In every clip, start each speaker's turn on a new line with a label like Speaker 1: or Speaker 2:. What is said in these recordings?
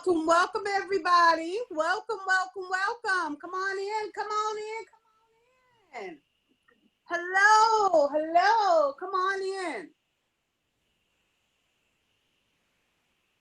Speaker 1: Welcome, welcome everybody. Welcome, welcome, welcome. Come on in, come on in, come on in. Hello, hello, come on in.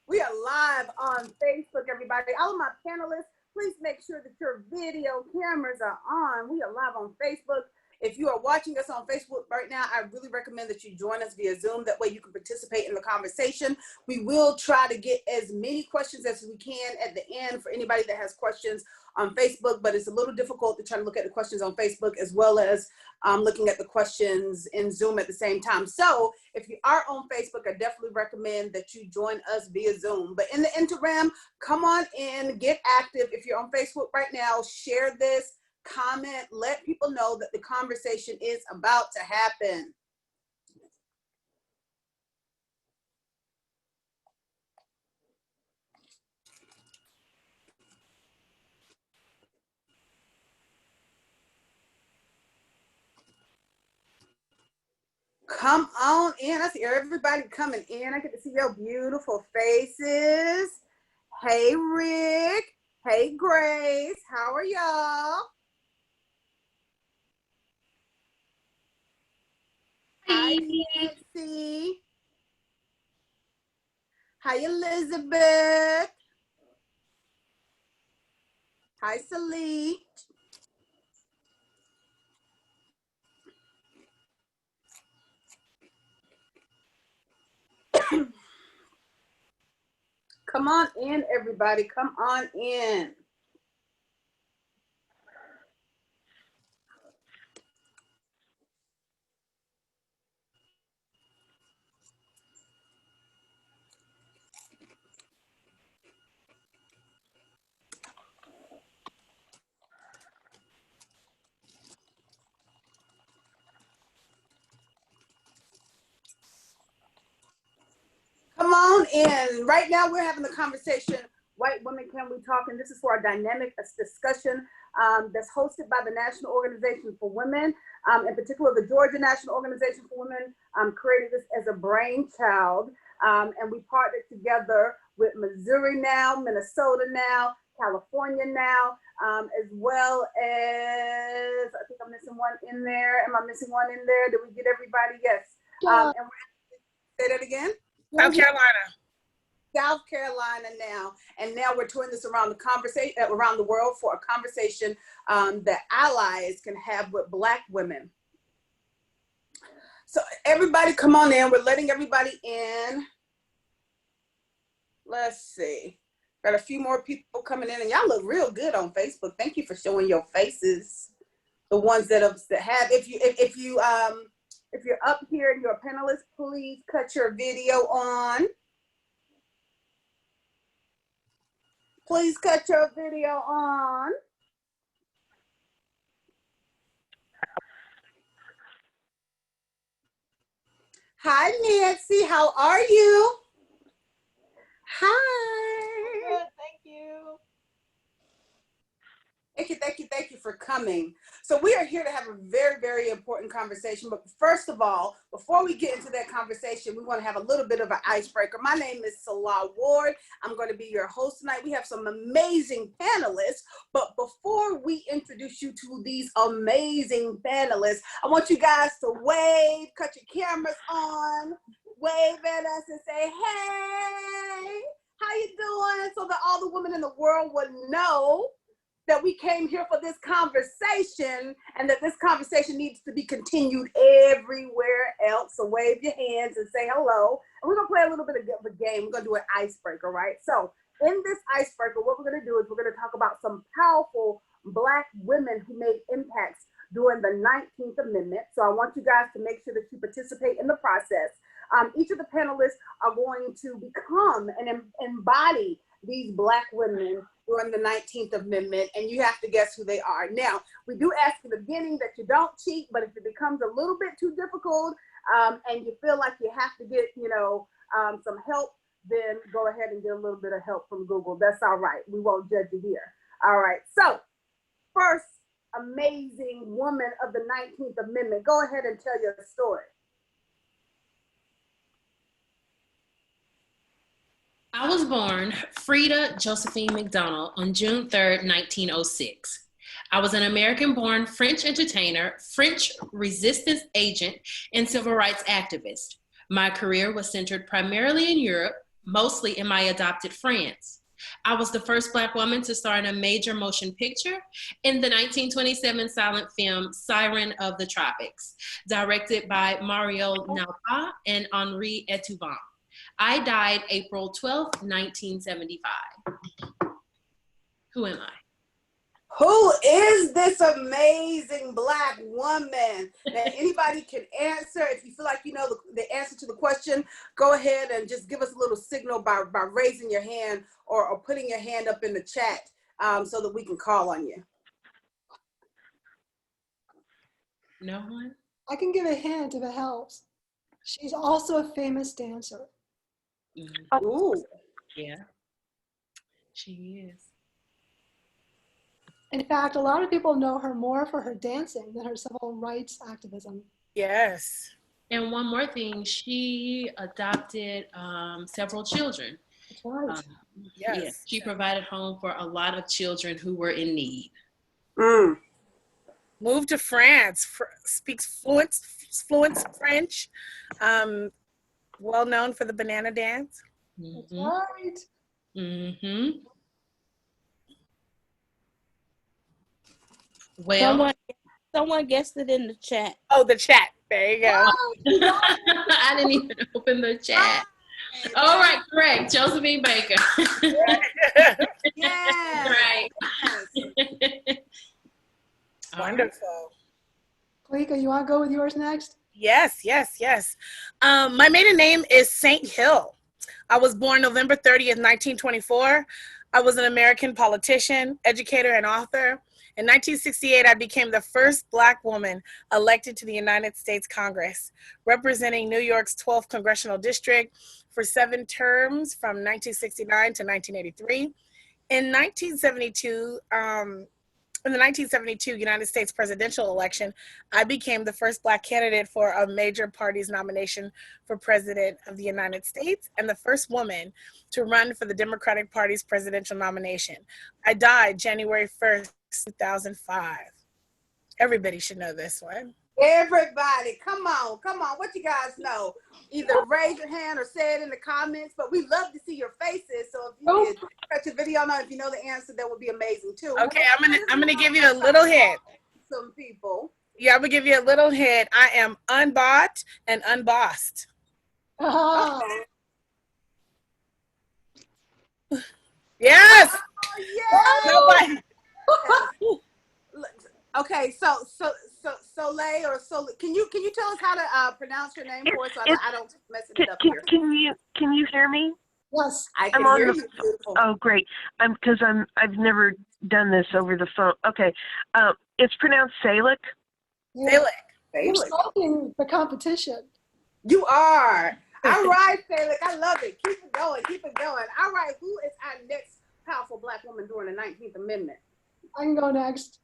Speaker 1: We are live on Facebook, everybody. All of my panelists, please make sure that your video cameras are on. We are live on Facebook. If you are watching us on Facebook right now, I really recommend that you join us via Zoom. That way you can participate in the conversation. We will try to get as many questions as we can at the end for anybody that has questions on Facebook, but it's a little difficult to try to look at the questions on Facebook as well as looking at the questions in Zoom at the same time. So if you are on Facebook, I definitely recommend that you join us via Zoom. But in the interim, come on in, get active. If you're on Facebook right now, share this. Comment, let people know that the conversation is about to happen. Come on in. I see everybody coming in. I get to see your beautiful faces. Hey, Rick. Hey, Grace. How are y'all? Hi, Nancy. Hi, Elizabeth. Hi, Celie. Come on in, everybody. Come on in. Come on in. Right now, we're having the conversation, White Women Can We Talk? And this is for a dynamic discussion that's hosted by the National Organization for Women, in particular, the Georgia National Organization for Women created this as a brainchild. And we partnered together with Missouri now, Minnesota now, California now, as well as, I think I'm missing one in there. Am I missing one in there? Did we get everybody? Yes. And we're, say that again.
Speaker 2: South Carolina.
Speaker 1: South Carolina now, and now we're touring this around the conversation, around the world for a conversation that allies can have with Black women. So everybody, come on in. We're letting everybody in. Let's see. Got a few more people coming in, and y'all look real good on Facebook. Thank you for showing your faces. The ones that have. If you're up here and you're a panelist, please cut your video on. Please cut your video on. Hi, Nancy. How are you? Hi.
Speaker 3: Good, thank you.
Speaker 1: Thank you for coming. So we are here to have a very, very important conversation. But first of all, before we get into that conversation, we want to have a little bit of an icebreaker. My name is Nselaa Ward. I'm going to be your host tonight. We have some amazing panelists. But before we introduce you to these amazing panelists, I want you guys to wave, cut your cameras on, wave at us and say, hey, how you doing? So that all the women in the world would know that we came here for this conversation and that this conversation needs to be continued everywhere else. So wave your hands and say hello. And we're gonna play a little bit of a game. We're gonna do an icebreaker, right? So in this icebreaker, what we're gonna do is we're gonna talk about some powerful Black women who made impacts during the 19th Amendment. So I want you guys to make sure that you participate in the process. Each of the panelists are going to become and embody these Black women during the 19th Amendment, and you have to guess who they are. Now, we do ask in the beginning that you don't cheat, but if it becomes a little bit too difficult and you feel like you have to get, some help, then go ahead and get a little bit of help from Google. That's all right. We won't judge you here. All right. So, first amazing woman of the 19th Amendment. Go ahead and tell your story.
Speaker 2: I was born Freda Josephine McDonald on June 3rd, 1906. I was an American-born French entertainer, French resistance agent, and civil rights activist. My career was centered primarily in Europe, mostly in my adopted France. I was the first Black woman to star in a major motion picture in the 1927 silent film Siren of the Tropics, directed by Mario Nalpa and Henri Etouvent. I died April 12th, 1975. Who am I?
Speaker 1: Who is this amazing Black woman that anybody can answer? If you feel like you know the answer to the question, go ahead and just give us a little signal by raising your hand or putting your hand up in the chat so that we can call on you.
Speaker 2: No one?
Speaker 3: I can give a hint if it helps. She's also a famous dancer.
Speaker 2: Mm-hmm.
Speaker 1: Ooh.
Speaker 2: Yeah, she is.
Speaker 3: In fact, a lot of people know her more for her dancing than her civil rights activism.
Speaker 4: Yes.
Speaker 2: And one more thing, she adopted several children.
Speaker 3: That's right.
Speaker 4: Yes.
Speaker 2: Yeah, she provided home for a lot of children who were in need.
Speaker 1: Mm.
Speaker 4: Moved to France, speaks fluent French, well known for the banana dance.
Speaker 3: That's
Speaker 2: Mm-hmm.
Speaker 3: right.
Speaker 2: Mm-hmm. Well,
Speaker 5: someone guessed it in the chat.
Speaker 4: Oh, the chat. There you go.
Speaker 2: I didn't even open the chat. All right, correct. Josephine Baker.
Speaker 1: Yes.
Speaker 2: Right.
Speaker 1: Yes.
Speaker 4: Wonderful.
Speaker 3: Kolieka, you want to go with yours next?
Speaker 4: Yes. My maiden name is Saint Hill. I was born November 30th, 1924. I was an American politician, educator, and author. In 1968, I became the first Black woman elected to the United States Congress, representing New York's 12th Congressional District for 7 terms from 1969 to 1983. In the 1972 United States presidential election, I became the first Black candidate for a major party's nomination for president of the United States and the first woman to run for the Democratic Party's presidential nomination. I died January 1st, 2005. Everybody should know this one.
Speaker 1: Everybody, come on. What you guys know? Either raise your hand or say it in the comments, but we love to see your faces. So if you could catch a video on, if you know the answer, that would be amazing too.
Speaker 4: Okay, I'm gonna give you a little hint.
Speaker 1: Some people.
Speaker 4: Yeah, I'm gonna give you a little hint. I am unbought and unbossed.
Speaker 3: Oh,
Speaker 4: Yes.
Speaker 1: Oh,
Speaker 4: Nobody.
Speaker 1: Okay, so Soleil or Sol, can you tell us how to pronounce your name for us so I don't mess it up here?
Speaker 6: Can you hear me?
Speaker 3: yes.
Speaker 1: I can hear you. Beautiful.
Speaker 6: Oh, great. I've never done this over the phone. Okay, it's pronounced Seigle.
Speaker 3: Yeah.
Speaker 1: Seigle.
Speaker 3: You're stopping the competition.
Speaker 1: You are. All right, Seigle. I love it. Keep it going. All right, who is our next powerful Black woman during the 19th Amendment?
Speaker 3: I can go next.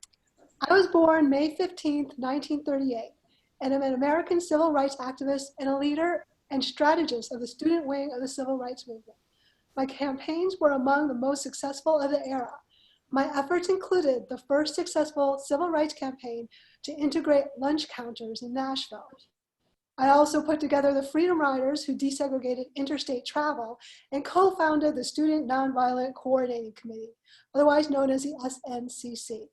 Speaker 3: I was born May 15th, 1938, and I'm an American civil rights activist and a leader and strategist of the student wing of the civil rights movement. My campaigns were among the most successful of the era. My efforts included the first successful civil rights campaign to integrate lunch counters in Nashville. I also put together the Freedom Riders who desegregated interstate travel and co-founded the Student Nonviolent Coordinating Committee, otherwise known as the SNCC.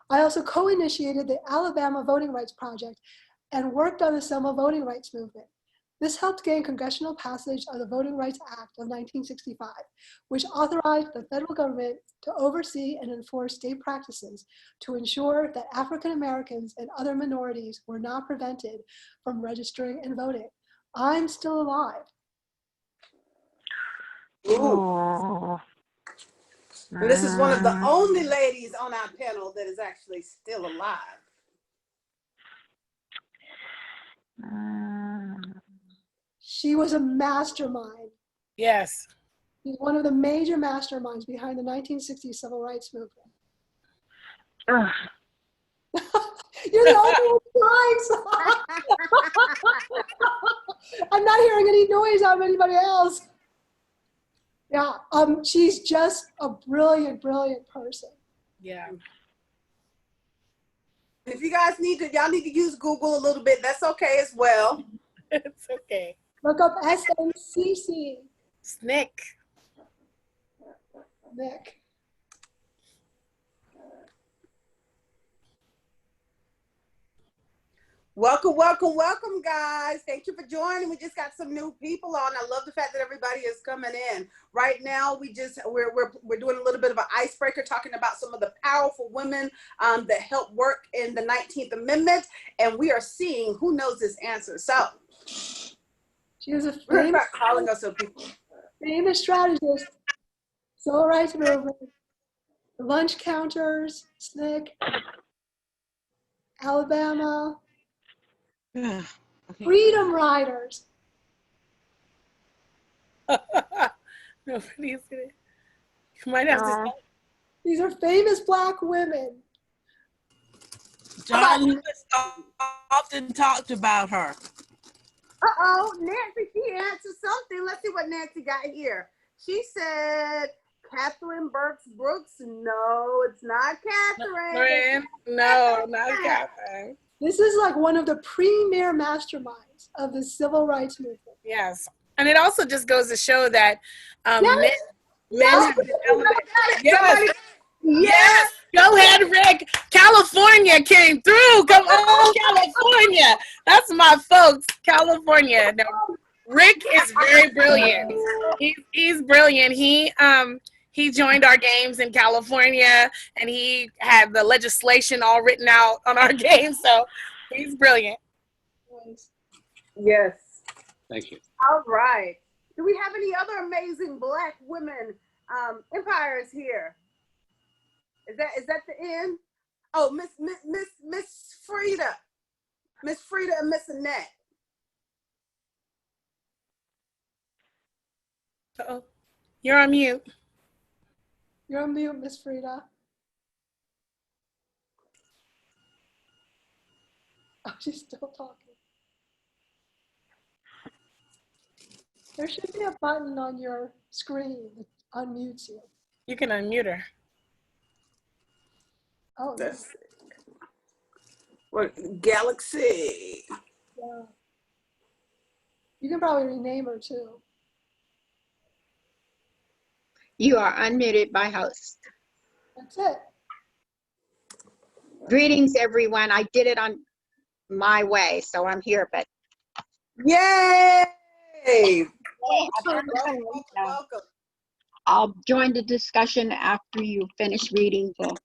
Speaker 3: I also co-initiated the Alabama Voting Rights Project and worked on the Selma voting rights movement. This helped gain congressional passage of the Voting Rights Act of 1965, which authorized the federal government to oversee and enforce state practices to ensure that African Americans and other minorities were not prevented from registering and voting. I'm still alive.
Speaker 6: Oh.
Speaker 1: And this is one of the only ladies on our panel that is actually still alive.
Speaker 3: She was a mastermind.
Speaker 4: Yes.
Speaker 3: She's one of the major masterminds behind the 1960s civil rights movement. You're the only one crying. I'm not hearing any noise out of anybody else. Yeah, she's just a brilliant, brilliant person.
Speaker 4: Yeah.
Speaker 1: If you guys y'all need to use Google a little bit. That's okay as well.
Speaker 4: It's okay.
Speaker 3: Look up SNCC.
Speaker 4: Snick.
Speaker 3: Nick.
Speaker 1: Welcome, welcome, welcome, guys. Thank you for joining. We just got some new people on. I love the fact that everybody is coming in. Right now, we're doing a little bit of an icebreaker, talking about some of the powerful women that help work in the 19th Amendment, and we are seeing who knows this answer. So,
Speaker 3: She was a
Speaker 1: we're about calling us some people.
Speaker 3: famous strategist, civil rights movement, the lunch counters, SNCC, Alabama, Freedom Riders.
Speaker 4: Nobody's gonna. You might have to.
Speaker 3: These are famous Black women.
Speaker 5: John Lewis often talked about her.
Speaker 1: Uh-oh, Nancy, she answered something. Let's see what Nancy got here. She said Catherine Burks Brooks. No, it's not Catherine.
Speaker 4: No, not Catherine.
Speaker 3: This is like one of the premier masterminds of the civil rights movement.
Speaker 4: Yes. And it also just goes to show that men
Speaker 1: Yes.
Speaker 4: have developed. Yes.
Speaker 1: Yes.
Speaker 4: Yes. Go ahead, Rick. California came through. Come on, California. That's my folks. California. No, Rick is very brilliant. He's brilliant. He joined our games in California, and he had the legislation all written out on our game. So he's brilliant.
Speaker 1: Yes.
Speaker 7: Thank you.
Speaker 1: All right. Do we have any other amazing Black women empires here? Is that the end? Oh, Miss Freda. Miss Freda and Miss Annette.
Speaker 4: Uh-oh. You're on mute.
Speaker 3: You're on mute, Miss Freda. Oh, she's still talking. There should be a button on your screen that unmutes you.
Speaker 4: You can unmute her.
Speaker 3: Oh,
Speaker 1: That's what Galaxy.
Speaker 3: yeah. You can probably rename her too.
Speaker 8: You are unmuted by host.
Speaker 3: That's it.
Speaker 8: Greetings, everyone. I did it on my way, so I'm here, but
Speaker 1: Yay!
Speaker 8: welcome.
Speaker 1: Welcome.
Speaker 8: I'll join the discussion after you finish reading the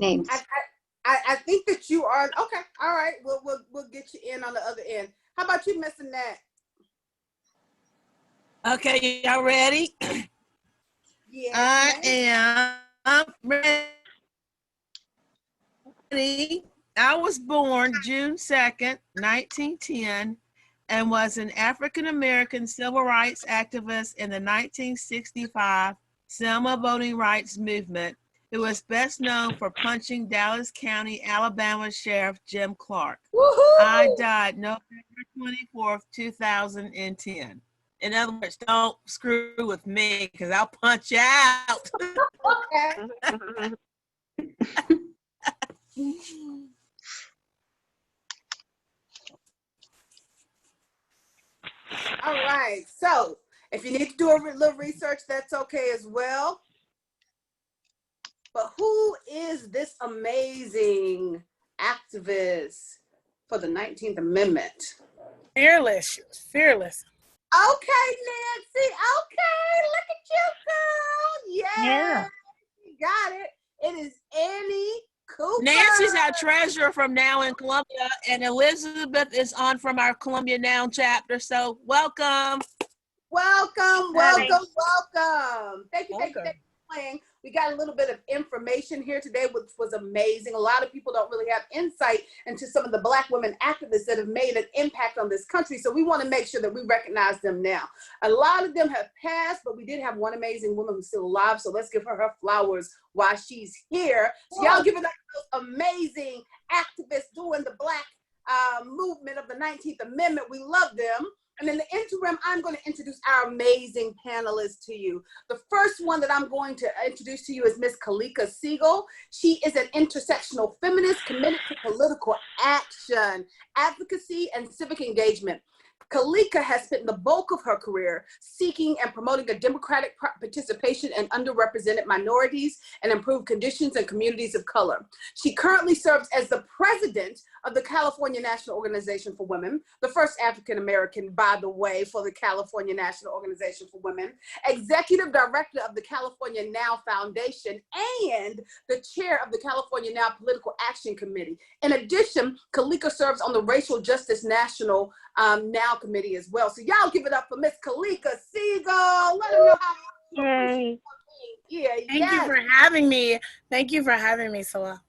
Speaker 8: names.
Speaker 1: I think that you are okay. All right, we'll get you in on the other end. How about you, Miss Annette?
Speaker 5: Okay, y'all ready?
Speaker 1: Yeah.
Speaker 5: I am ready. I was born June 2nd, 1910, and was an African-American civil rights activist in the 1965 Selma voting rights movement, who was best known for punching Dallas County, Alabama Sheriff Jim Clark.
Speaker 3: Woohoo!
Speaker 5: I died November 24th, 2010. In other words, don't screw with me because I'll punch you out.
Speaker 1: Okay. All right. So if you need to do a little research, that's okay as well. But who is this amazing activist for the 19th Amendment?
Speaker 4: Fearless. She was fearless.
Speaker 1: Okay, Nancy. Okay, look at you, girl. Yeah. You got it. It is Annie Cooper.
Speaker 5: Nancy's our treasurer from Now in Columbia, and Elizabeth is on from our Columbia Now chapter. So welcome.
Speaker 1: Welcome. Thank you for playing. We got a little bit of information here today, which was amazing. A lot of people don't really have insight into some of the Black women activists that have made an impact on this country. So we want to make sure that we recognize them now. A lot of them have passed, but we did have one amazing woman who's still alive. So let's give her flowers while she's here. So y'all give it up to those amazing activists doing the Black movement of the 19th Amendment. We love them. And in the interim, I'm going to introduce our amazing panelists to you. The first one that I'm going to introduce to you is Miss Kolieka Seigle. She is an intersectional feminist committed to political action, advocacy, and civic engagement. Kolieka has spent the bulk of her career seeking and promoting a democratic participation in underrepresented minorities and improved conditions in communities of color. She currently serves as the president of the California National Organization for Women, the first African-American, by the way, for the California National Organization for Women, executive director of the California Now Foundation, and the chair of the California Now Political Action Committee. In addition, Kolieka serves on the Racial Justice National Now Committee as well. So y'all give it up for Miss Kolieka Seigle. Let her know how.
Speaker 6: Yay.
Speaker 1: Yeah,
Speaker 4: Thank you for having me. Thank you for having me, Nselaa.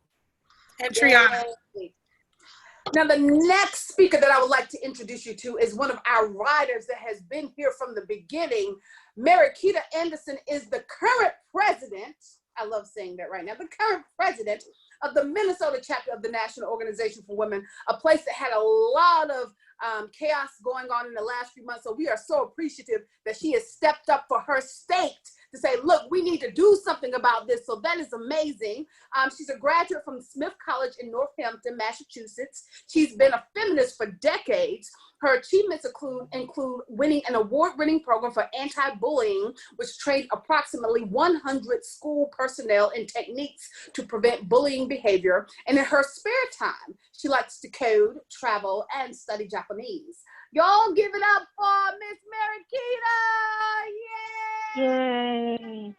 Speaker 4: And Triana.
Speaker 1: Yay. Now, the next speaker that I would like to introduce you to is one of our writers that has been here from the beginning. Mariquita Anderson is the current president. I love saying that right now. The current president of the Minnesota chapter of the National Organization for Women, a place that had a lot of chaos going on in the last few months. So we are so appreciative that she has stepped up for her state to say, look, we need to do something about this. So that is amazing. She's a graduate from Smith College in Northampton, Massachusetts. She's been a feminist for decades. Her achievements include winning an award-winning program for anti-bullying, which trained approximately 100 school personnel in techniques to prevent bullying behavior. And in her spare time, she likes to code, travel, and study Japanese. Y'all give it up for Miss Mariquita! Yay!
Speaker 6: Yay.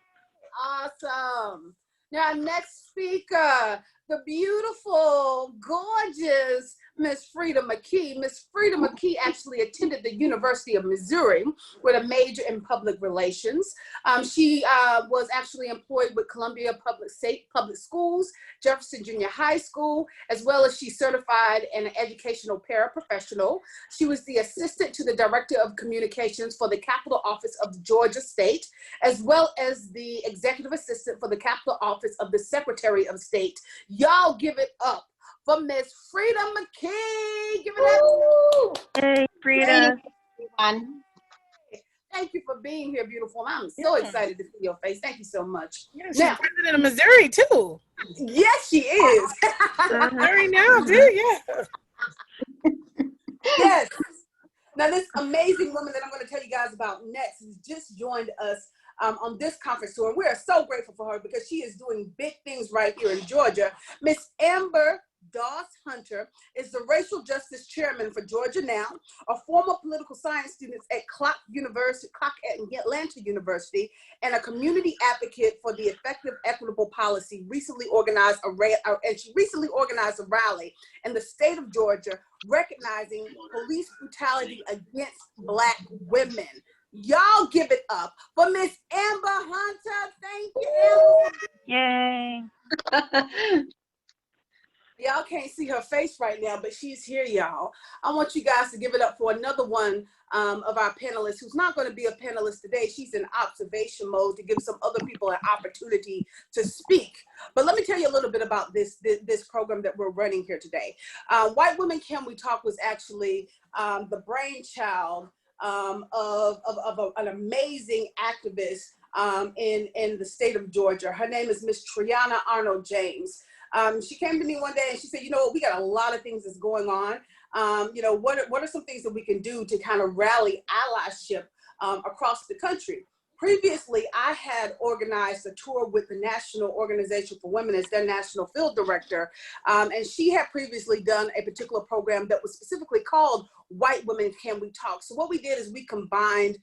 Speaker 1: Awesome. Now, our next speaker, the beautiful, gorgeous Miss Freda Mckee. Miss Freda Mckee actually attended the University of Missouri with a major in public relations. She was actually employed with Columbia Public Schools, Jefferson Junior High School, as well as she's certified and an educational paraprofessional. She was the assistant to the Director of Communications for the Capitol Office of Georgia State, as well as the executive assistant for the Capitol Office of the Secretary of State. Y'all give it up for Miss Freda Mckee. Give it up.
Speaker 6: Hey, Freda.
Speaker 8: Everyone.
Speaker 1: Thank you for being here, beautiful. I'm so excited to see your face. Thank you so much.
Speaker 4: Yeah, she's
Speaker 1: Now,
Speaker 4: president of Missouri, too.
Speaker 1: yes, she is.
Speaker 4: Missouri now, too, yeah.
Speaker 1: Yes. Now, this amazing woman that I'm going to tell you guys about next has just joined us on this conference tour. And we are so grateful for her because she is doing big things right here in Georgia. Miss Amber Doss Hunter is the Racial Justice Chairman for Georgia Now, a former political science student at Clark at Atlanta University, and a community advocate for the effective equitable policy. She recently organized a rally in the state of Georgia recognizing police brutality against Black women. Y'all give it up for Miss Amber Hunter. Thank you, Amber.
Speaker 6: Yay.
Speaker 1: Y'all can't see her face right now, but she's here, y'all. I want you guys to give it up for another one of our panelists who's not going to be a panelist today. She's in observation mode to give some other people an opportunity to speak. But let me tell you a little bit about this program that we're running here today. White Women Can We Talk was actually the brainchild of an amazing activist in the state of Georgia. Her name is Miss Triana Arnold James. She came to me one day and she said, you know, we got a lot of things that's going on. You know, what are some things that we can do to kind of rally allyship across the country? Previously, I had organized a tour with the National Organization for Women as their national field director. And she had previously done a particular program that was specifically called White Women Can We Talk? So what we did is we combined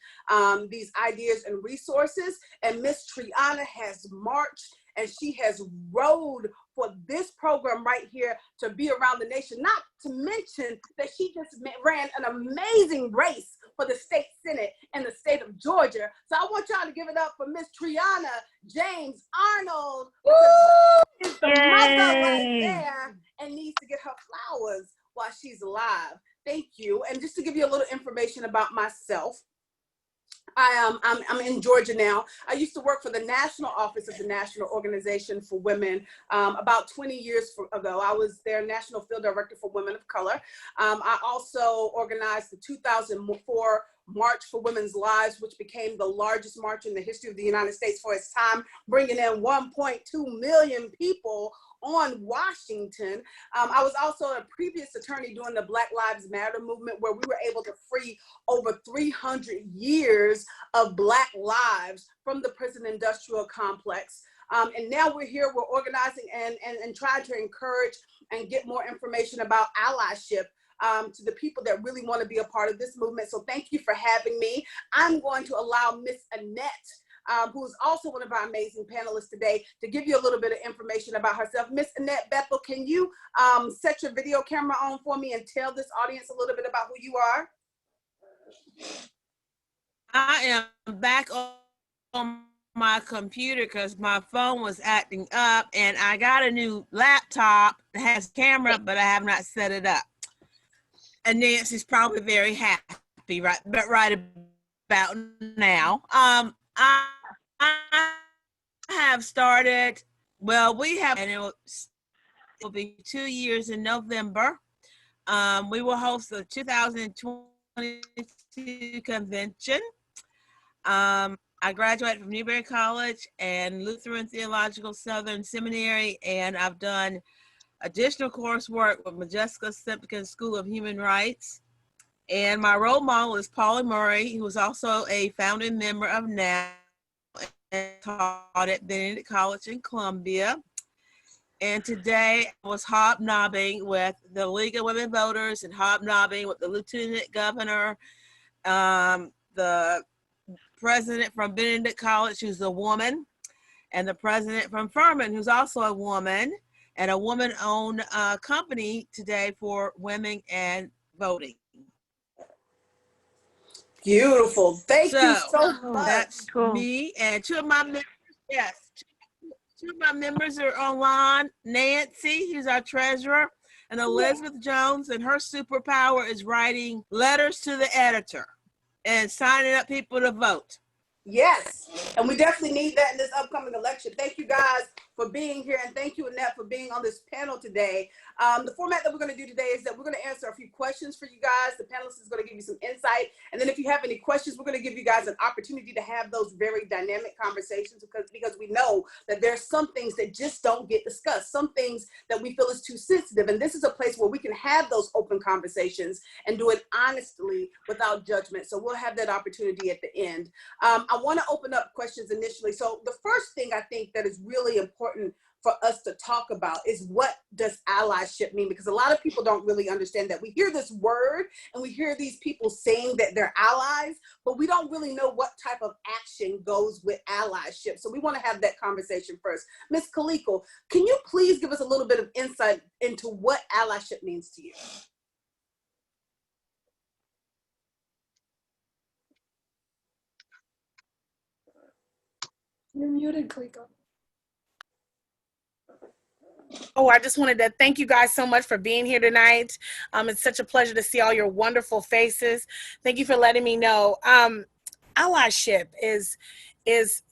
Speaker 1: these ideas and resources, and Miss Triana has marched and she has rode for this program right here to be around the nation, not to mention that she just ran an amazing race for the state senate in the state of Georgia. So I want y'all to give it up for Miss Triana James Arnold. Is the mother right there and needs to get her flowers while she's alive. Thank you. And just to give you a little information about myself, I'm in Georgia now. I used to work for the national office of the National Organization for Women about 20 years ago. I was their national field director for women of color. I also organized the 2004 March for Women's Lives, which became the largest march in the history of the United States for its time, bringing in 1.2 million people on Washington. I was also a previous attorney during the Black Lives Matter movement, where we were able to free over 300 years of Black lives from the prison industrial complex. And now we're here, we're organizing and trying to encourage and get more information about allyship to the people that really want to be a part of this movement. So thank you for having me. I'm going to allow Miss Annette, who is also one of our amazing panelists today, to give you a little bit of information about herself. Miss Annette Bethel, can you set your video camera on for me and tell this audience a little bit about who you are?
Speaker 5: I am back on my computer because my phone was acting up, and I got a new laptop that has camera, but I have not set it up. And Nancy's probably very happy right about now. I have started, well, we have, and it will be 2 years in November. We will host the 2022 convention. I graduated from Newberry College and Lutheran Theological Southern Seminary, and I've done additional coursework with Majeska Simpkins School of Human Rights. And my role model is Paula Murray, who is also a founding member of NAP and taught at Benedict College in Columbia. And today I was hobnobbing with the League of Women Voters and hobnobbing with the Lieutenant Governor, the president from Benedict College, who's a woman, and the president from Furman, who's also a woman, and a woman-owned company today for women and voting.
Speaker 1: Beautiful. Thank you so much.
Speaker 5: That's cool. Me and two of my members, yes, two of my members are online. Nancy, who's our treasurer, and Elizabeth Jones, and her superpower is writing letters to the editor and signing up people to vote.
Speaker 1: Yes, and we definitely need that in this upcoming election. Thank you guys for being here, and thank you, Annette, for being on this panel today. The format that we're going to do today is that we're going to answer a few questions for you guys. The panelist is going to give you some insight, and then if you have any questions, we're going to give you guys an opportunity to have those very dynamic conversations, because we know that there's some things that just don't get discussed, some things that we feel is too sensitive, and this is a place where we can have those open conversations and do it honestly without judgment. So we'll have that opportunity at the end. I want to open up questions initially. So the first thing I think that is really important for us to talk about is, what does allyship mean? Because a lot of people don't really understand that. We hear this word and we hear these people saying that they're allies, but we don't really know what type of action goes with allyship. So we want to have that conversation first. Ms. Kolieka, can you please give us a little bit of insight into what allyship means to you?
Speaker 3: You're muted, Kolieka.
Speaker 4: Oh, I just wanted to thank you guys so much for being here tonight. It's such a pleasure to see all your wonderful faces. Thank you for letting me know. Allyship is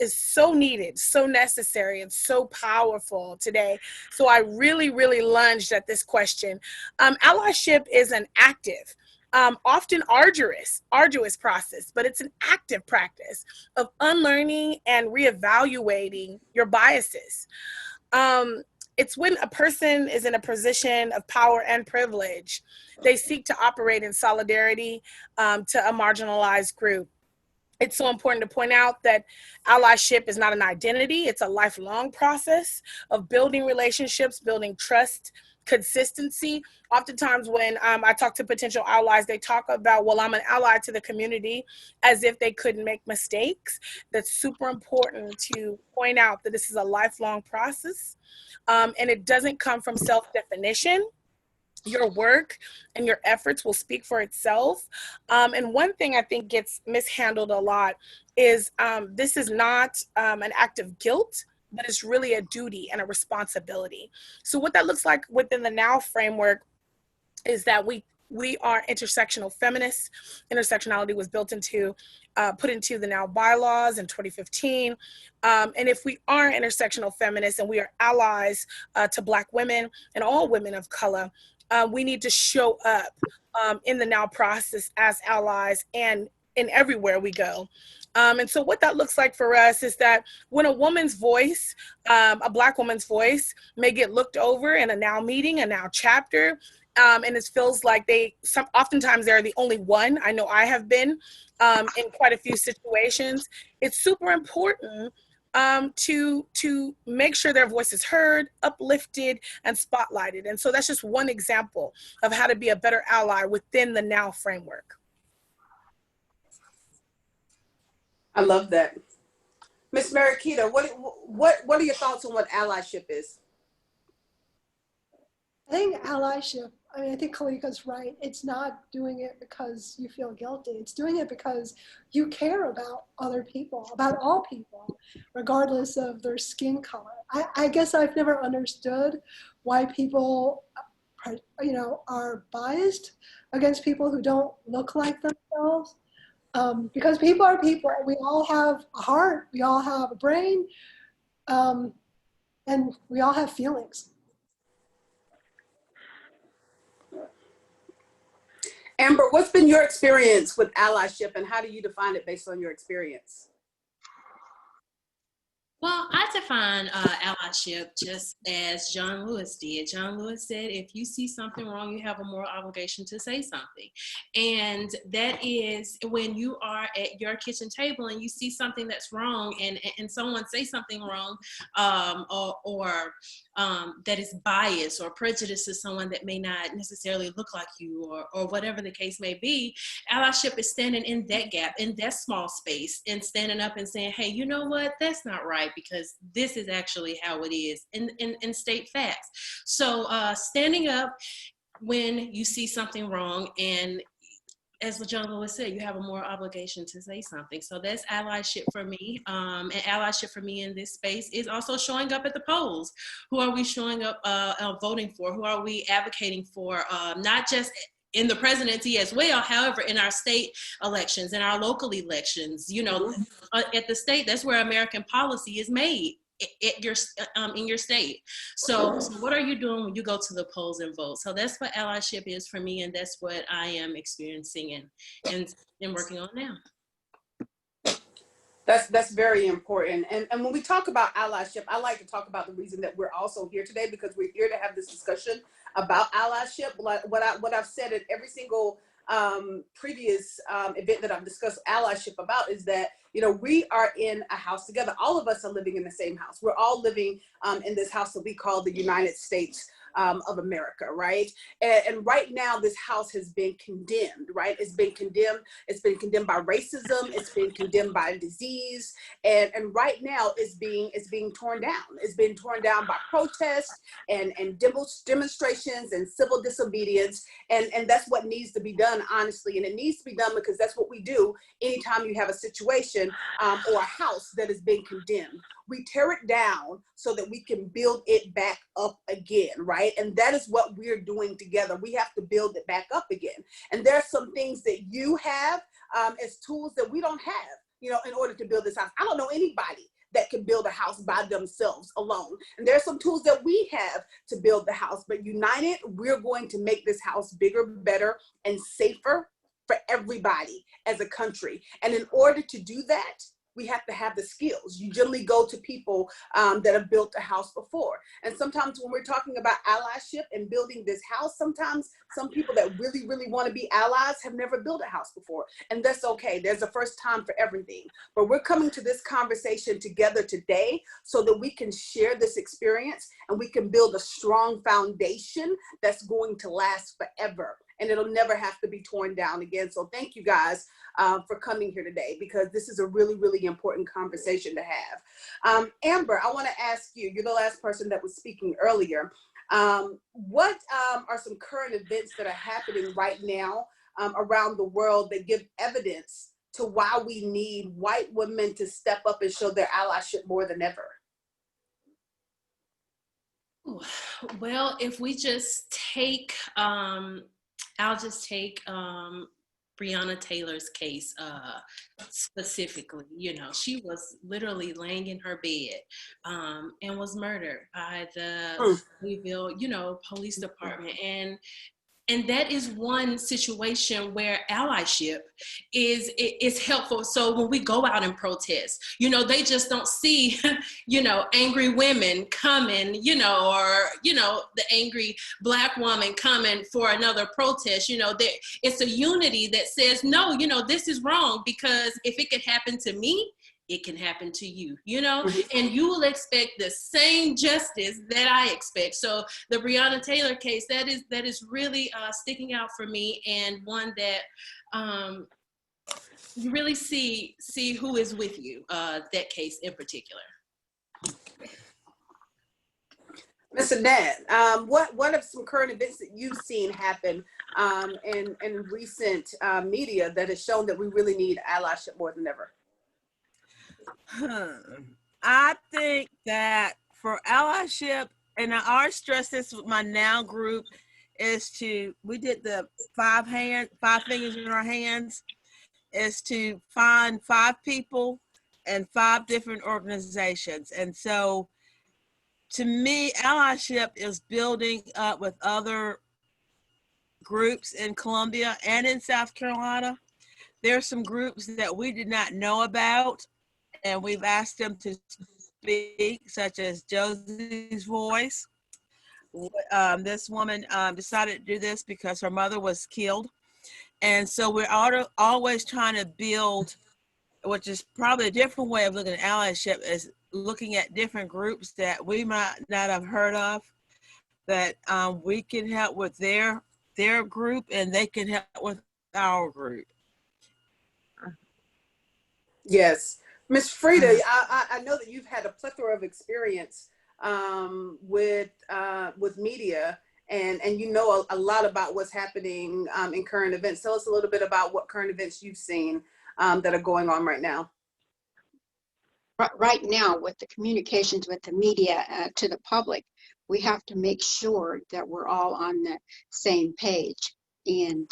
Speaker 4: so needed, so necessary, and so powerful today. So I really lunged at this question. Allyship is an active, often arduous process, but it's an active practice of unlearning and reevaluating your biases. It's when a person is in a position of power and privilege, they seek to operate in solidarity to a marginalized group. It's so important to point out that allyship is not an identity. It's a lifelong process of building relationships, building trust, consistency. Oftentimes when I talk to potential allies, they talk about, well, I'm an ally to the community, as if they couldn't make mistakes. That's super important to point out that this is a lifelong process, and it doesn't come from self-definition. Your work and your efforts will speak for itself. And one thing I think gets mishandled a lot is this is not an act of guilt, but it's really a duty and a responsibility. So what that looks like within the NOW framework is that we we are intersectional feminists. Intersectionality was put into the now bylaws in 2015. And if we are intersectional feminists and we are allies to Black women and all women of color, we need to show up in the now process as allies and in everywhere we go. And so what that looks like for us is that when a woman's voice, a Black woman's voice, may get looked over in a now meeting, a now chapter, and it feels like oftentimes they're the only one. I know I have been in quite a few situations. It's super important to make sure their voice is heard, uplifted, and spotlighted. And so that's just one example of how to be a better ally within the now framework.
Speaker 1: I love that. Miss Mariquita, what are your thoughts on what allyship is?
Speaker 3: I think allyship, I think Kolieka's right. It's not doing it because you feel guilty. It's doing it because you care about other people, about all people, regardless of their skin color. I guess I've never understood why people, are biased against people who don't look like themselves. Because people are people. We all have a heart. We all have a brain. And we all have feelings.
Speaker 1: Amber, what's been your experience with allyship and how do you define it based on your experience?
Speaker 2: Well, I define allyship just as John Lewis did. John Lewis said, if you see something wrong, you have a moral obligation to say something. And that is when you are at your kitchen table and you see something that's wrong and someone say something wrong or that is biased or prejudiced to someone that may not necessarily look like you or whatever the case may be. Allyship is standing in that gap, in that small space, and standing up and saying, hey, you know what, that's not right, because this is actually how it is, and state facts. So standing up when you see something wrong, and as John Lewis said, you have a moral obligation to say something. So that's allyship for me. And allyship for me in this space is also showing up at the polls. Who are we showing up voting for? Who are we advocating for? Not just in the presidency as well, however, in our state elections, in our local elections, at the state, that's where American policy is made. In your state. So what are you doing when you go to the polls and vote? So that's what allyship is for me, and that's what I am experiencing and working on now.
Speaker 1: That's very important. And when we talk about allyship, I like to talk about the reason that we're also here today, because we're here to have this discussion about allyship. What I've said at every single previous event that I've discussed allyship about is that, we are in a house together. All of us are living in the same house. We're all living in this house that we call the United States of America, right? And right now, this house has been condemned, right? It's been condemned. It's been condemned by racism. It's been condemned by disease. And right now, it's being torn down. It's been torn down by protests and demonstrations and civil disobedience. And that's what needs to be done, honestly. And it needs to be done because that's what we do anytime you have a situation or a house that is being condemned. We tear it down so that we can build it back up again, right? And that is what we're doing together. We have to build it back up again. And there are some things that you have as tools that we don't have, in order to build this house. I don't know anybody that can build a house by themselves alone. And there are some tools that we have to build the house, but united, we're going to make this house bigger, better, and safer for everybody as a country. And in order to do that, we have to have the skills. You generally go to people that have built a house before. And sometimes when we're talking about allyship and building this house, sometimes some people that really, really want to be allies have never built a house before. And that's okay. There's a first time for everything. But we're coming to this conversation together today so that we can share this experience and we can build a strong foundation that's going to last forever. And it'll never have to be torn down again. So thank you guys for coming here today, because this is a really, really important conversation to have. Amber, I want to ask you, you're the last person that was speaking earlier. What are some current events that are happening right now around the world that give evidence to why we need white women to step up and show their allyship more than ever?
Speaker 2: Well, if we just take I'll just take Breonna Taylor's case specifically. You know, she was literally laying in her bed and was murdered by the Louisville, you know, police department. And that is one situation where allyship is helpful. So when we go out and protest, you know, they just don't see, you know, angry women coming, you know, or, you know, the angry Black woman coming for another protest. You know, it's a unity that says, no, you know, this is wrong, because if it could happen to me, it can happen to you, you know, and you will expect the same justice that I expect. So the Breonna Taylor case, that is really sticking out for me, and one that you really see who is with you, that case in particular.
Speaker 1: Ms. Annette, what are some current events that you've seen happen in recent media that has shown that we really need allyship more than ever?
Speaker 5: I think that for allyship, and I stress this with my NOW group, we did the 5 fingers in our hands, is to find 5 people and 5 different organizations. And so to me, allyship is building up with other groups in Columbia and in South Carolina. There are some groups that we did not know about, and we've asked them to speak, such as Josie's Voice. This woman decided to do this because her mother was killed. And so we're always trying to build, which is probably a different way of looking at allyship, is looking at different groups that we might not have heard of, that we can help with their group, and they can help with our group.
Speaker 1: Yes. Ms. Freda, I know that you've had a plethora of experience with media, and you know a lot about what's happening in current events. Tell us a little bit about what current events you've seen that are going on right now.
Speaker 8: Right now, with the communications with the media to the public, we have to make sure that we're all on the same page. And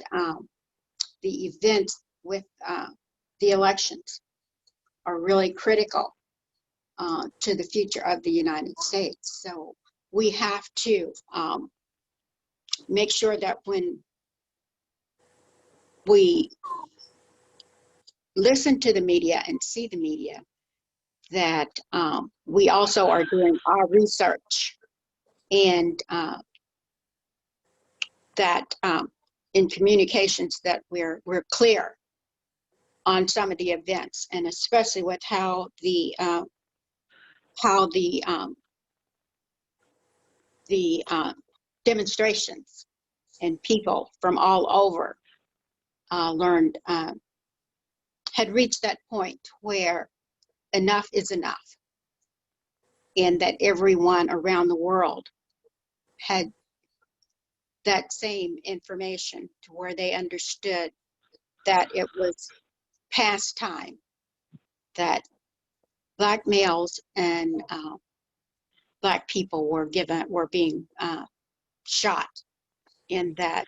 Speaker 8: the events with the elections are really critical to the future of the United States. So we have to make sure that when we listen to the media and see the media, that we also are doing our research, and that in communications that we're clear on some of the events, and especially with how the demonstrations and people from all over had reached that point where enough is enough, and that everyone around the world had that same information, to where they understood that it was past time that Black males and Black people were being shot, and that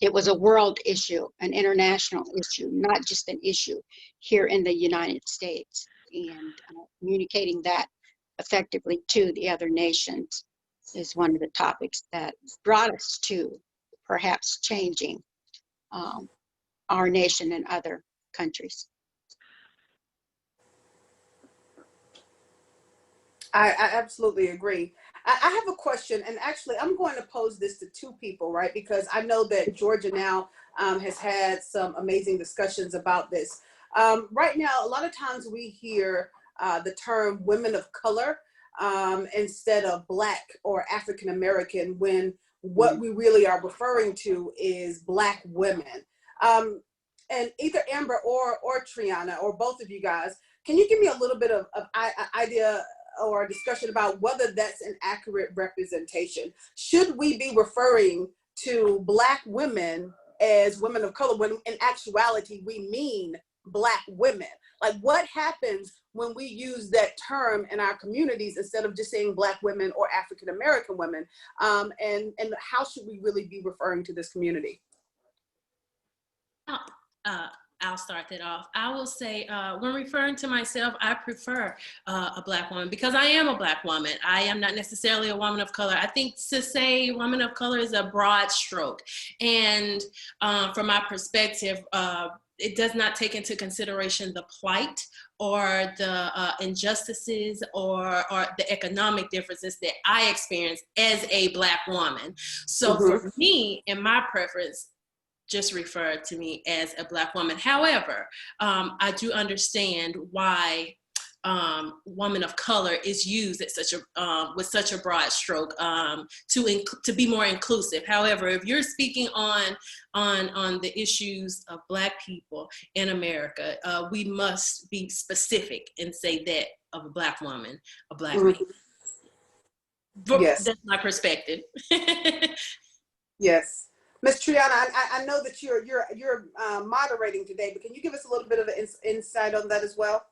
Speaker 8: it was a world issue, an international issue, not just an issue here in the United States. And communicating that effectively to the other nations is one of the topics that brought us to perhaps changing our nation and other countries.
Speaker 1: I absolutely agree. I have a question, and actually I'm going to pose this to 2 people, right? Because I know that Georgia now has had some amazing discussions about this. Right now, a lot of times we hear the term women of color instead of Black or African American, when what we really are referring to is Black women. And either Amber or Triana, or both of you guys, can you give me a little bit of idea or a discussion about whether that's an accurate representation? Should we be referring to Black women as women of color when in actuality we mean Black women? Like, what happens when we use that term in our communities instead of just saying Black women or African American women? And how should we really be referring to this community?
Speaker 2: I'll start that off. I will say, when referring to myself, I prefer a Black woman because I am a Black woman. I am not necessarily a woman of color. I think to say woman of color is a broad stroke. And from my perspective, it does not take into consideration the plight or the injustices or the economic differences that I experience as a Black woman. So for me, in my preference, just refer to me as a Black woman. However, I do understand why woman of color is used at such a with such a broad stroke to be more inclusive. However, if you're speaking on the issues of Black people in America, we must be specific and say that of a Black woman, a Black man.
Speaker 1: Yes,
Speaker 2: that's my perspective.
Speaker 1: Yes. Ms. Triana, I know that you're moderating today, but can you give us a little bit of an insight on that as well?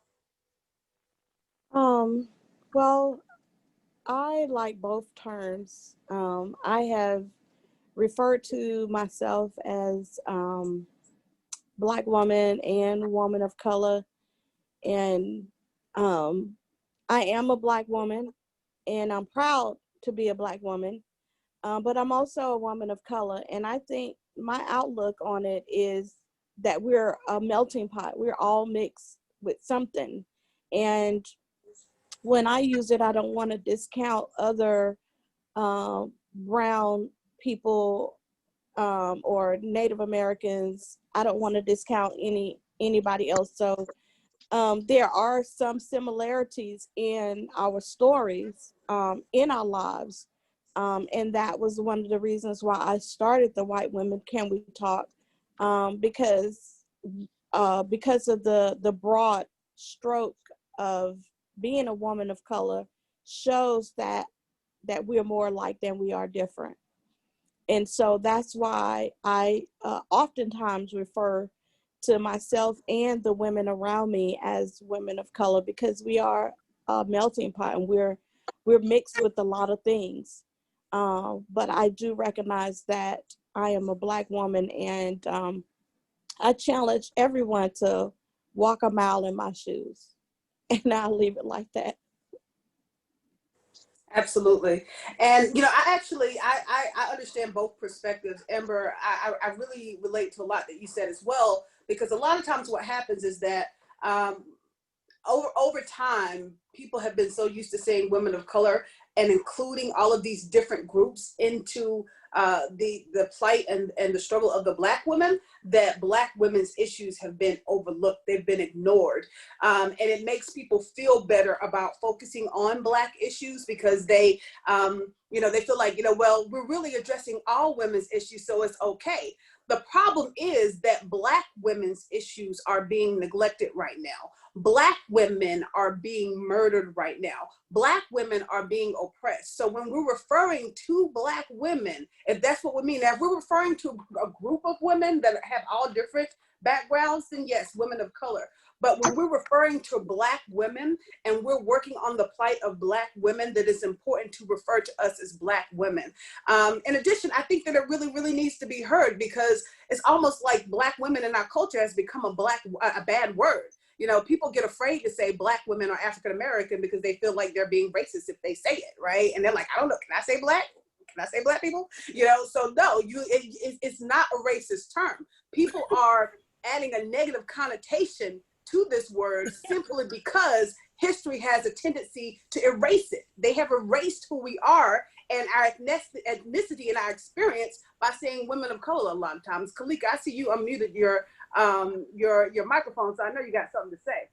Speaker 7: Well, I like both terms. I have referred to myself as Black woman and woman of color, and I am a Black woman, and I'm proud to be a Black woman. But I'm also a woman of color, and I think my outlook on it is that we're a melting pot. We're all mixed with something. And when I use it, I don't want to discount other brown people or Native Americans. I don't want to discount anybody else. So there are some similarities in our stories, in our lives. And that was one of the reasons why I started the White Women Can We Talk, because of the broad stroke of being a woman of color shows that we're more alike than we are different. And so that's why I oftentimes refer to myself and the women around me as women of color, because we are a melting pot and we're mixed with a lot of things. But I do recognize that I am a Black woman, and I challenge everyone to walk a mile in my shoes. And I'll leave it like that.
Speaker 1: Absolutely. And, I understand both perspectives. Amber, I really relate to a lot that you said as well, because a lot of times what happens is that over time, people have been so used to saying women of color and including all of these different groups into the plight and the struggle of the Black women, that Black women's issues have been overlooked. They've been ignored. And it makes people feel better about focusing on Black issues because they feel like, well, we're really addressing all women's issues, so it's okay. The problem is that Black women's issues are being neglected right now. Black women are being murdered right now. Black women are being oppressed. So when we're referring to Black women, if that's what we mean, now if we're referring to a group of women that have all different backgrounds, then yes, women of color. But when we're referring to Black women and we're working on the plight of Black women, that it's important to refer to us as Black women. In addition, I think that it really, really needs to be heard, because it's almost like Black women in our culture has become a bad word. People get afraid to say Black women or African American because they feel like they're being racist if they say it, right? And they're like, I don't know, can I say Black? Can I say Black people? So no, it's not a racist term. People are adding a negative connotation to this word simply because history has a tendency to erase it. They have erased who we are and our ethnicity and our experience by saying women of color a lot of times. Kolieka, I see you unmuted your microphone, so I know you got something to say.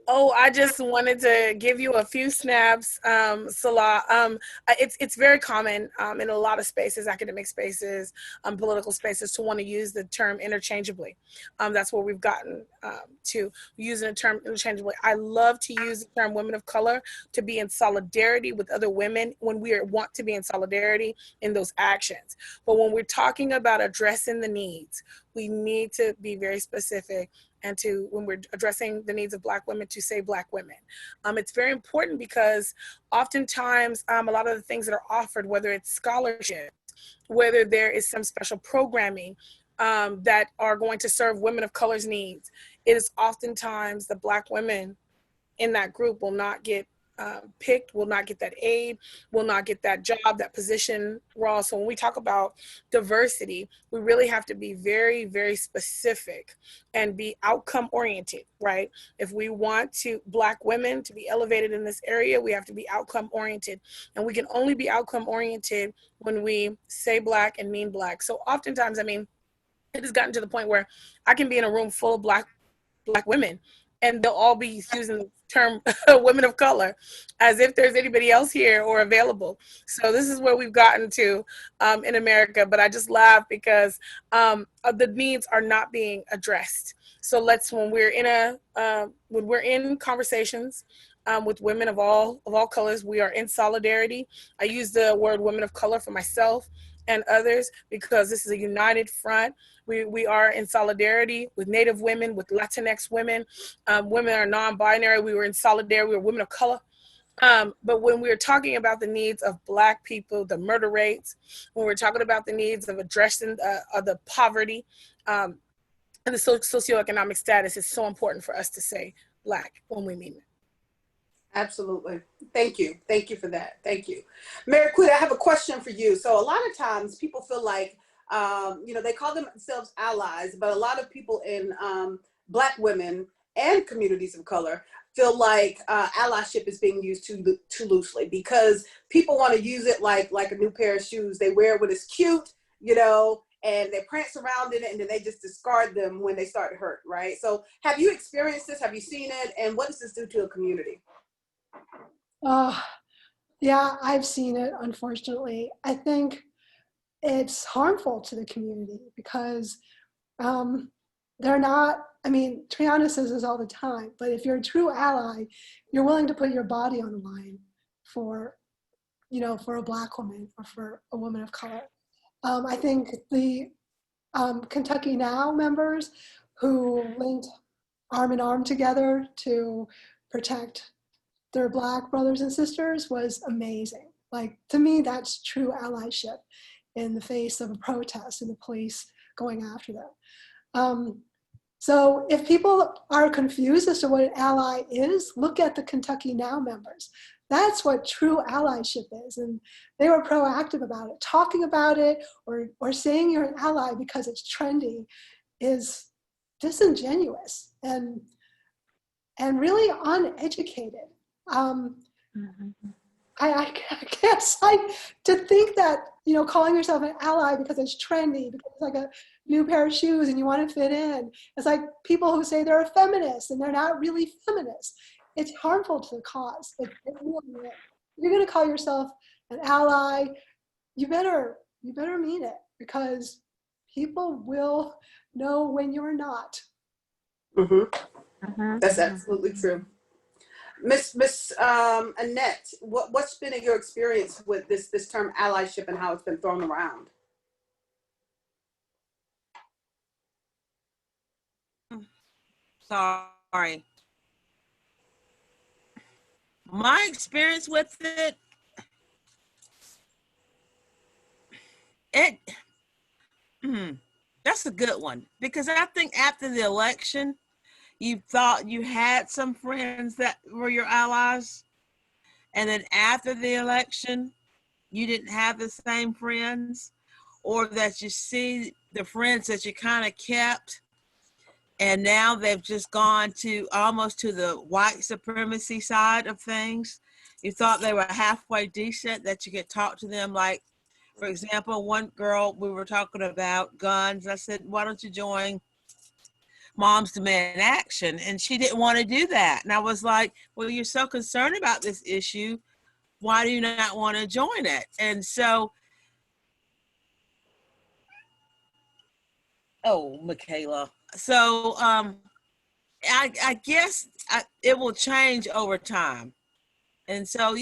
Speaker 4: Oh, I just wanted to give you a few snaps, Nselaa. It's very common in a lot of spaces, academic spaces, political spaces, to want to use the term interchangeably. That's where we've gotten to using the term interchangeably. I love to use the term women of color to be in solidarity with other women when we want to be in solidarity in those actions. But when we're talking about addressing the needs, we need to be very specific and to, when we're addressing the needs of Black women, to say Black women. It's very important because oftentimes a lot of the things that are offered, whether it's scholarships, whether there is some special programming that are going to serve women of color's needs, it is oftentimes the Black women in that group will not get picked, will not get that aid, will not get that job, that position role. So when we talk about diversity, we really have to be very, very specific and be outcome oriented, right? If we want Black women to be elevated in this area, we have to be outcome oriented. And we can only be outcome oriented when we say Black and mean Black. So oftentimes, I mean, it has gotten to the point where I can be in a room full of Black women, and they'll all be using the term women of color as if there's anybody else here or available. So this is where we've gotten to in America, but I just laugh because the needs are not being addressed. So when we're in conversations with women of all colors, we are in solidarity. I use the word women of color for myself and others because this is a united front. We are in solidarity with Native women, with Latinx women. Women are non-binary. We were in solidarity. We were women of color. But when we're talking about the needs of Black people, the murder rates, when we're talking about the needs of addressing the poverty and the socioeconomic status, it's so important for us to say Black when we mean it.
Speaker 1: Absolutely. Thank you. Thank you for that. Thank you. Mariquita, I have a question for you. So a lot of times people feel like, they call themselves allies, but a lot of people in Black women and communities of color feel like allyship is being used too loosely because people want to use it like a new pair of shoes. They wear it when it's cute, and they prance around in it, and then they just discard them when they start to hurt, right? So have you experienced this? Have you seen it? And what does this do to a community?
Speaker 3: Yeah, I've seen it, unfortunately. I think it's harmful to the community because they're not, Triana says this all the time, but if you're a true ally, you're willing to put your body on the line for a Black woman or for a woman of color. I think the Kentucky Now members who linked arm in arm together to protect their Black brothers and sisters was amazing. Like, to me, that's true allyship in the face of a protest and the police going after them. So if people are confused as to what an ally is, look at the Kentucky Now members. That's what true allyship is. And they were proactive about it. Talking about it or saying you're an ally because it's trendy is disingenuous and really uneducated. I guess to think that, calling yourself an ally because it's trendy, because it's like a new pair of shoes and you want to fit in. It's like people who say they're a feminist and they're not really feminists. It's harmful to the cause. It really is. You're going to call yourself an ally, you better mean it, because people will know when you're not.
Speaker 1: That's absolutely true. Miss Annette, what's been your experience with this term allyship and how it's been thrown around?
Speaker 5: Sorry. My experience with it, that's a good one, because I think after the election, you thought you had some friends that were your allies, and then after the election, you didn't have the same friends, or that you see the friends that you kind of kept, and now they've just gone to almost to the white supremacy side of things. You thought they were halfway decent, that you could talk to them. Like, for example, one girl, we were talking about guns. I said, why don't you join Moms Demand Action? And she didn't want to do that. And I was like, well, you're so concerned about this issue. Why do you not want to join it? And so, Michaela. So I guess it will change over time. And so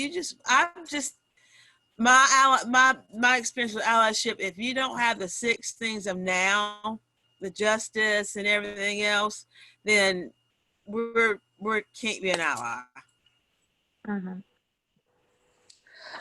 Speaker 5: my experience with allyship, if you don't have the 6 things of now, the justice and everything else, then we can't be an ally.
Speaker 6: Mhm.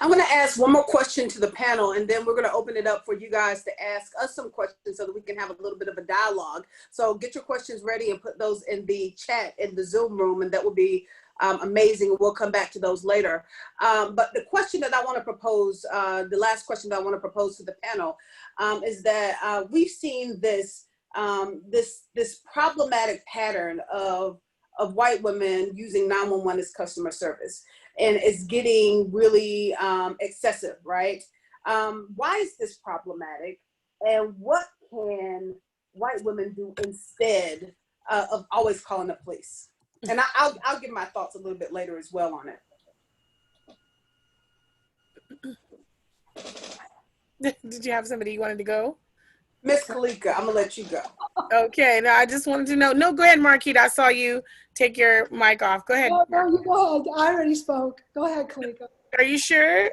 Speaker 1: I'm going to ask one more question to the panel, and then we're going to open it up for you guys to ask us some questions so that we can have a little bit of a dialogue. So get your questions ready and put those in the chat in the Zoom room, and that will be amazing. We'll come back to those later. But the question that I want to propose, the last question that I want to propose to the panel, is that we've seen this this problematic pattern of white women using 911 as customer service. And it's getting really excessive, right? Why is this problematic? And what can white women do instead of always calling the police? And I'll give my thoughts a little bit later as well on
Speaker 4: Did you have somebody you wanted to go?
Speaker 1: Miss Kolieka, I'm gonna let you go.
Speaker 4: Okay, no, I just wanted to know. No, go ahead, Mariquita. I saw you take your mic off. Go ahead.
Speaker 3: No, you go ahead. I already spoke. Go ahead, Kolieka.
Speaker 4: Are you sure?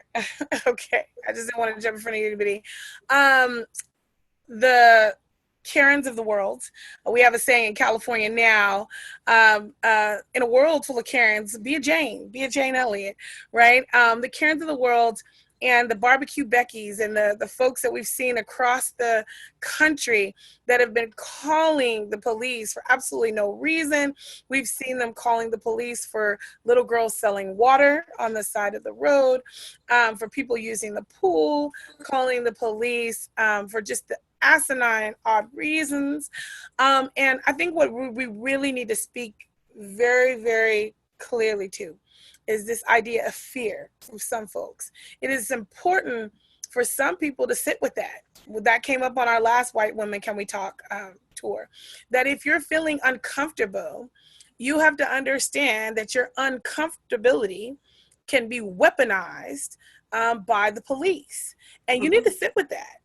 Speaker 4: Okay, I just didn't want to jump in front of anybody. The Karens of the world. We have a saying in California now, in a world full of Karens, be a Jane Elliott, right? The Karens of the world and the barbecue Beckys and the folks that we've seen across the country that have been calling the police for absolutely no reason. We've seen them calling the police for little girls selling water on the side of the road, for people using the pool, calling the police for just the asinine, odd reasons. And I think what we really need to speak very, very clearly to is this idea of fear from some folks. It is important for some people to sit with that. That came up on our last White Women Can We Talk tour, that if you're feeling uncomfortable, you have to understand that your uncomfortability can be weaponized by the police. And you need to sit with that.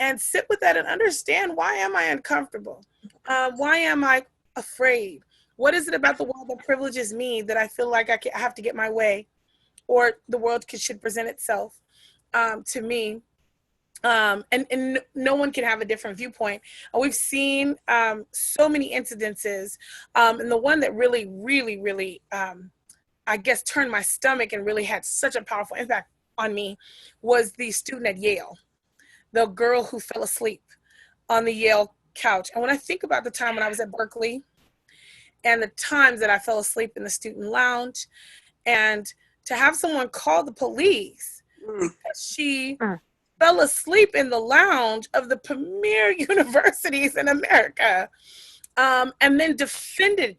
Speaker 4: And sit with that and understand, why am I uncomfortable? Why am I afraid? What is it about the world that privileges me that I feel like I have to get my way, or the world should present itself to me? And no one can have a different viewpoint. We've seen so many incidences, and the one that really, really, really, I guess, turned my stomach and really had such a powerful impact on me was the student at Yale, the girl who fell asleep on the Yale couch. And when I think about the time when I was at Berkeley and the times that I fell asleep in the student lounge, and to have someone call the police because she fell asleep in the lounge of the premier universities in America, and then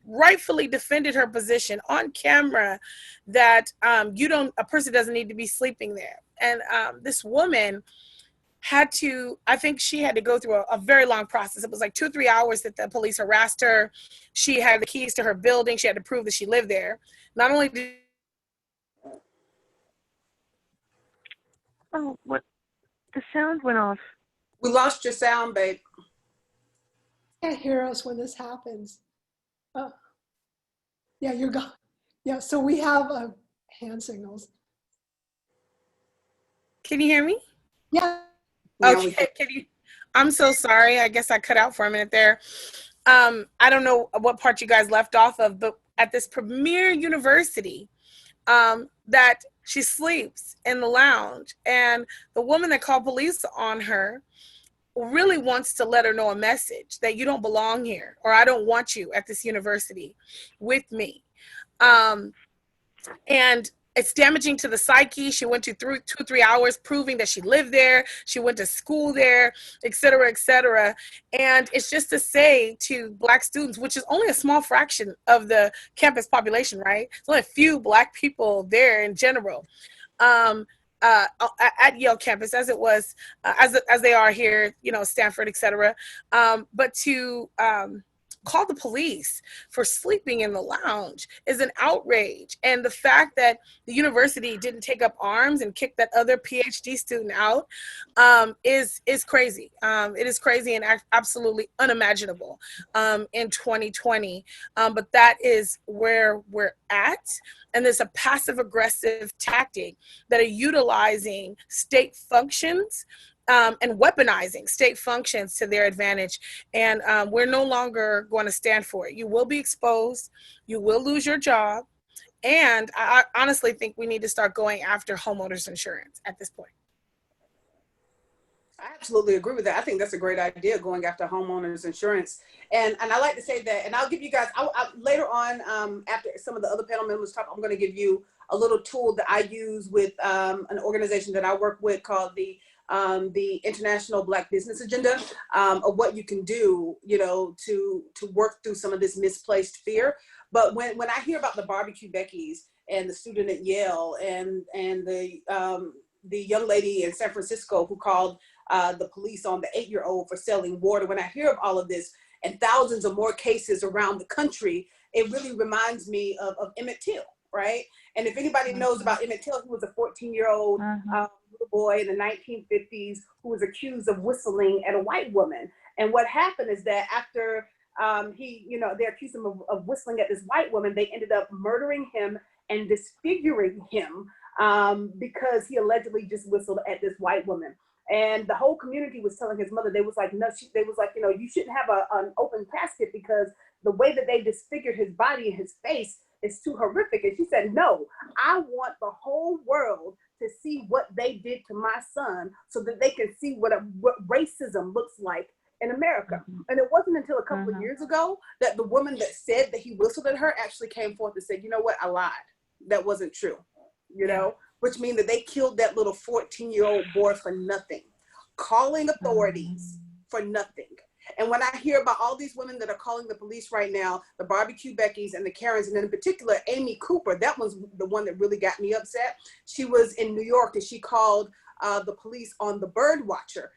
Speaker 4: rightfully defended her position on camera that a person doesn't need to be sleeping there. And this woman I think she had to go through a very long process. It was like 2 or 3 hours that the police harassed her. She had the keys to her building. She had to prove that she lived there. Not only did...
Speaker 6: Oh, what? The sound went off.
Speaker 1: We lost your sound, babe.
Speaker 3: You can't hear us when this happens. Yeah, you're gone. Yeah, so we have hand signals.
Speaker 4: Can you hear me?
Speaker 3: Yeah.
Speaker 4: Okay, I'm so sorry. I guess I cut out for a minute there. I don't know what part you guys left off of, but at this premier university, that she sleeps in the lounge, and the woman that called police on her really wants to let her know a message that you don't belong here, or I don't want you at this university with me. And it's damaging to the psyche. She went to 2 or 3 hours proving that she lived there. She went to school there, et cetera, et cetera. And it's just to say to Black students, which is only a small fraction of the campus population, right? There's only a few Black people there in general. At Yale campus, as it was, as they are here, Stanford, et cetera. But to call the police for sleeping in the lounge is an outrage. And the fact that the university didn't take up arms and kick that other PhD student out is crazy. It is crazy and absolutely unimaginable in 2020. But that is where we're at. And there's a passive aggressive tactic that are utilizing state functions and weaponizing state functions to their advantage. And we're no longer going to stand for it. You will be exposed. You will lose your job. And I honestly think we need to start going after homeowners insurance at this point.
Speaker 1: I absolutely agree with that. I think that's a great idea, going after homeowners insurance. And I like to say that, and I'll give you guys, later on, after some of the other panel members talk, I'm going to give you a little tool that I use with an organization that I work with called the International Black Business Agenda, of what you can do, to work through some of this misplaced fear. But when I hear about the barbecue Beckies and the student at Yale and the young lady in San Francisco who called the police on the 8-year-old for selling water, when I hear of all of this and thousands of more cases around the country, it really reminds me of Emmett Till, right? And if anybody knows about Emmett Till, he was a 14-year-old little boy in the 1950s who was accused of whistling at a white woman. And what happened is that after they accused him of whistling at this white woman, they ended up murdering him and disfiguring him because he allegedly just whistled at this white woman. And the whole community was telling his mother, they was like, no, you shouldn't have an open casket because the way that they disfigured his body and his face is too horrific. And she said, no, I want the whole world to see what they did to my son so that they can see what racism looks like in America. And it wasn't until a couple of years ago that the woman that said that he whistled at her actually came forth and said, you know what, I lied. That wasn't true, which means that they killed that little 14-year-old boy for nothing, calling authorities for nothing. And when I hear about all these women that are calling the police right now, the barbecue Beckies and the Karens, and in particular, Amy Cooper, that was the one that really got me upset. She was in New York and she called the police on the bird watcher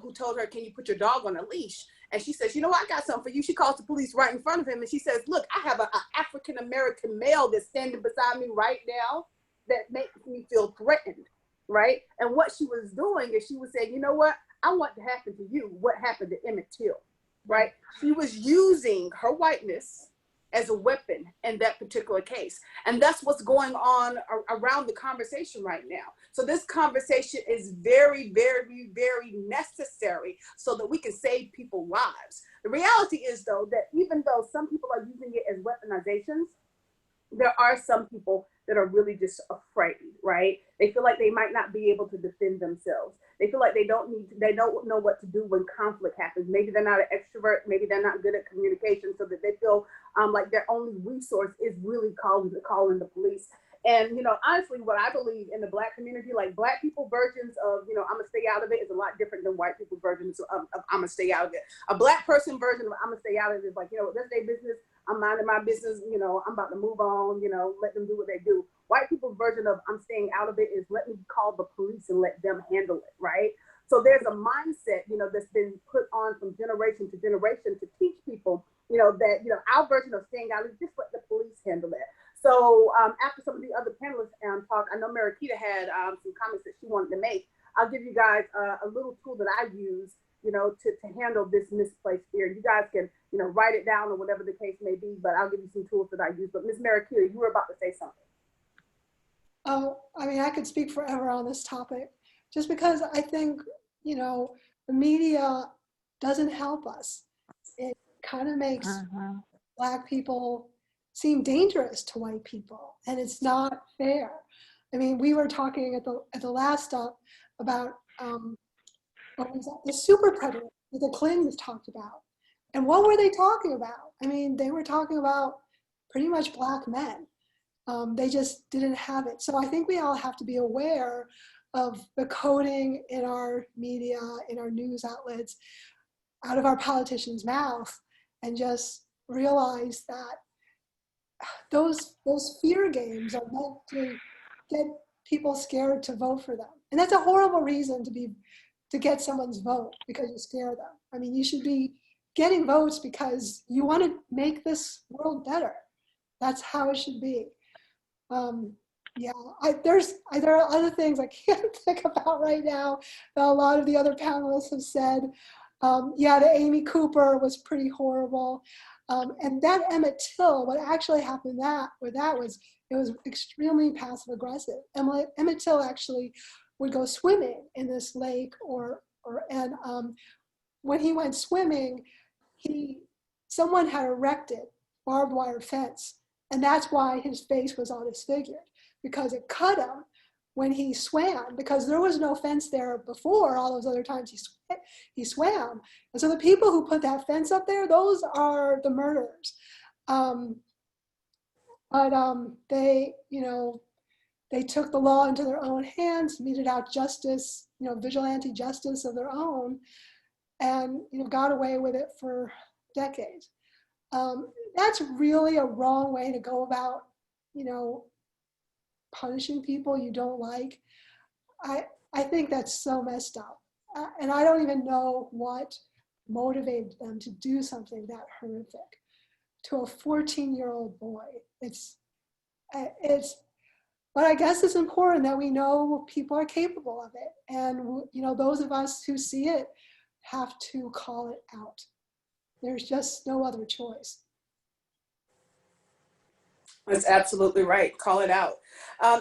Speaker 1: who told her, can you put your dog on a leash? And she says, you know what, I got something for you. She calls the police right in front of him and she says, look, I have an African-American male that's standing beside me right now that makes me feel threatened, right? And what she was doing is she was saying, you know what, I want to happen to you what happened to Emmett Till, right? She was using her whiteness as a weapon in that particular case. And that's what's going on around the conversation right now. So this conversation is very, very, very necessary so that we can save people's lives. The reality is, though, that even though some people are using it as weaponizations, there are some people that are really just afraid, right? They feel like they might not be able to defend themselves. They feel like they don't know what to do when conflict happens. Maybe they're not an extrovert, maybe they're not good at communication, so that they feel like their only resource is really calling the police. And, honestly, what I believe in the Black community, like Black people versions of, I'm gonna stay out of it is a lot different than white people versions of I'm gonna stay out of it. A Black person version of I'm gonna stay out of it is like, that's their business. I'm minding my business, I'm about to move on, let them do what they do. White people's version of I'm staying out of it is let me call the police and let them handle it, right? So there's a mindset, that's been put on from generation to generation to teach people, that, our version of staying out is just let the police handle it. So after some of the other panelists talk, I know Mariquita had some comments that she wanted to make. I'll give you guys a little tool that I use, to handle this misplaced fear. You guys can, write it down or whatever the case may be, but I'll give you some tools that I use. But Ms. Mariquita, you were about to say something.
Speaker 3: Oh, I could speak forever on this topic, just because I think, the media doesn't help us. It kind of makes Black people seem dangerous to white people, and it's not fair. I mean, we were talking at the last stop about what was that? The super predator that the Clintons talked about. And what were they talking about? I mean, they were talking about pretty much Black men. They just didn't have it. So I think we all have to be aware of the coding in our media, in our news outlets, out of our politicians' mouth, and just realize that those fear games are meant to get people scared to vote for them. And that's a horrible reason to get someone's vote, because you scare them. I mean, you should be getting votes because you want to make this world better. That's how it should be. There are other things I can't think about right now that a lot of the other panelists have said. The Amy Cooper was pretty horrible. And that Emmett Till, what actually happened was it was extremely passive aggressive. Emmett Till actually would go swimming in this lake when he went swimming, someone had erected barbed wire fence, and that's why his face was all disfigured, because it cut him when he swam, because there was no fence there before all those other times he swam. And so the people who put that fence up there, those are the murderers. They took the law into their own hands, meted out justice, vigilante justice of their own, and got away with it for decades. That's really a wrong way to go about, punishing people you don't like. I think that's so messed up. And I don't even know what motivated them to do something that horrific to a 14-year-old boy. But I guess it's important that we know people are capable of it. And, those of us who see it have to call it out. There's just no other choice.
Speaker 1: That's absolutely right. Call it out.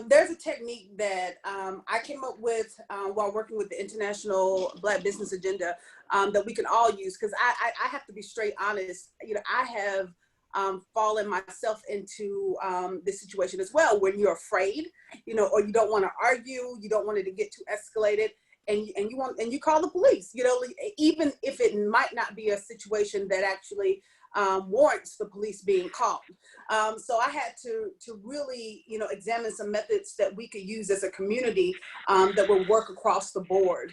Speaker 1: There's a technique that I came up with while working with the International Black Business Agenda that we can all use, because I have to be straight honest. I have fallen myself into this situation as well, when you're afraid, or you don't want to argue, you don't want it to get too escalated, and you call the police, even if it might not be a situation that actually warrants the police being called. So I had to really, examine some methods that we could use as a community that will work across the board,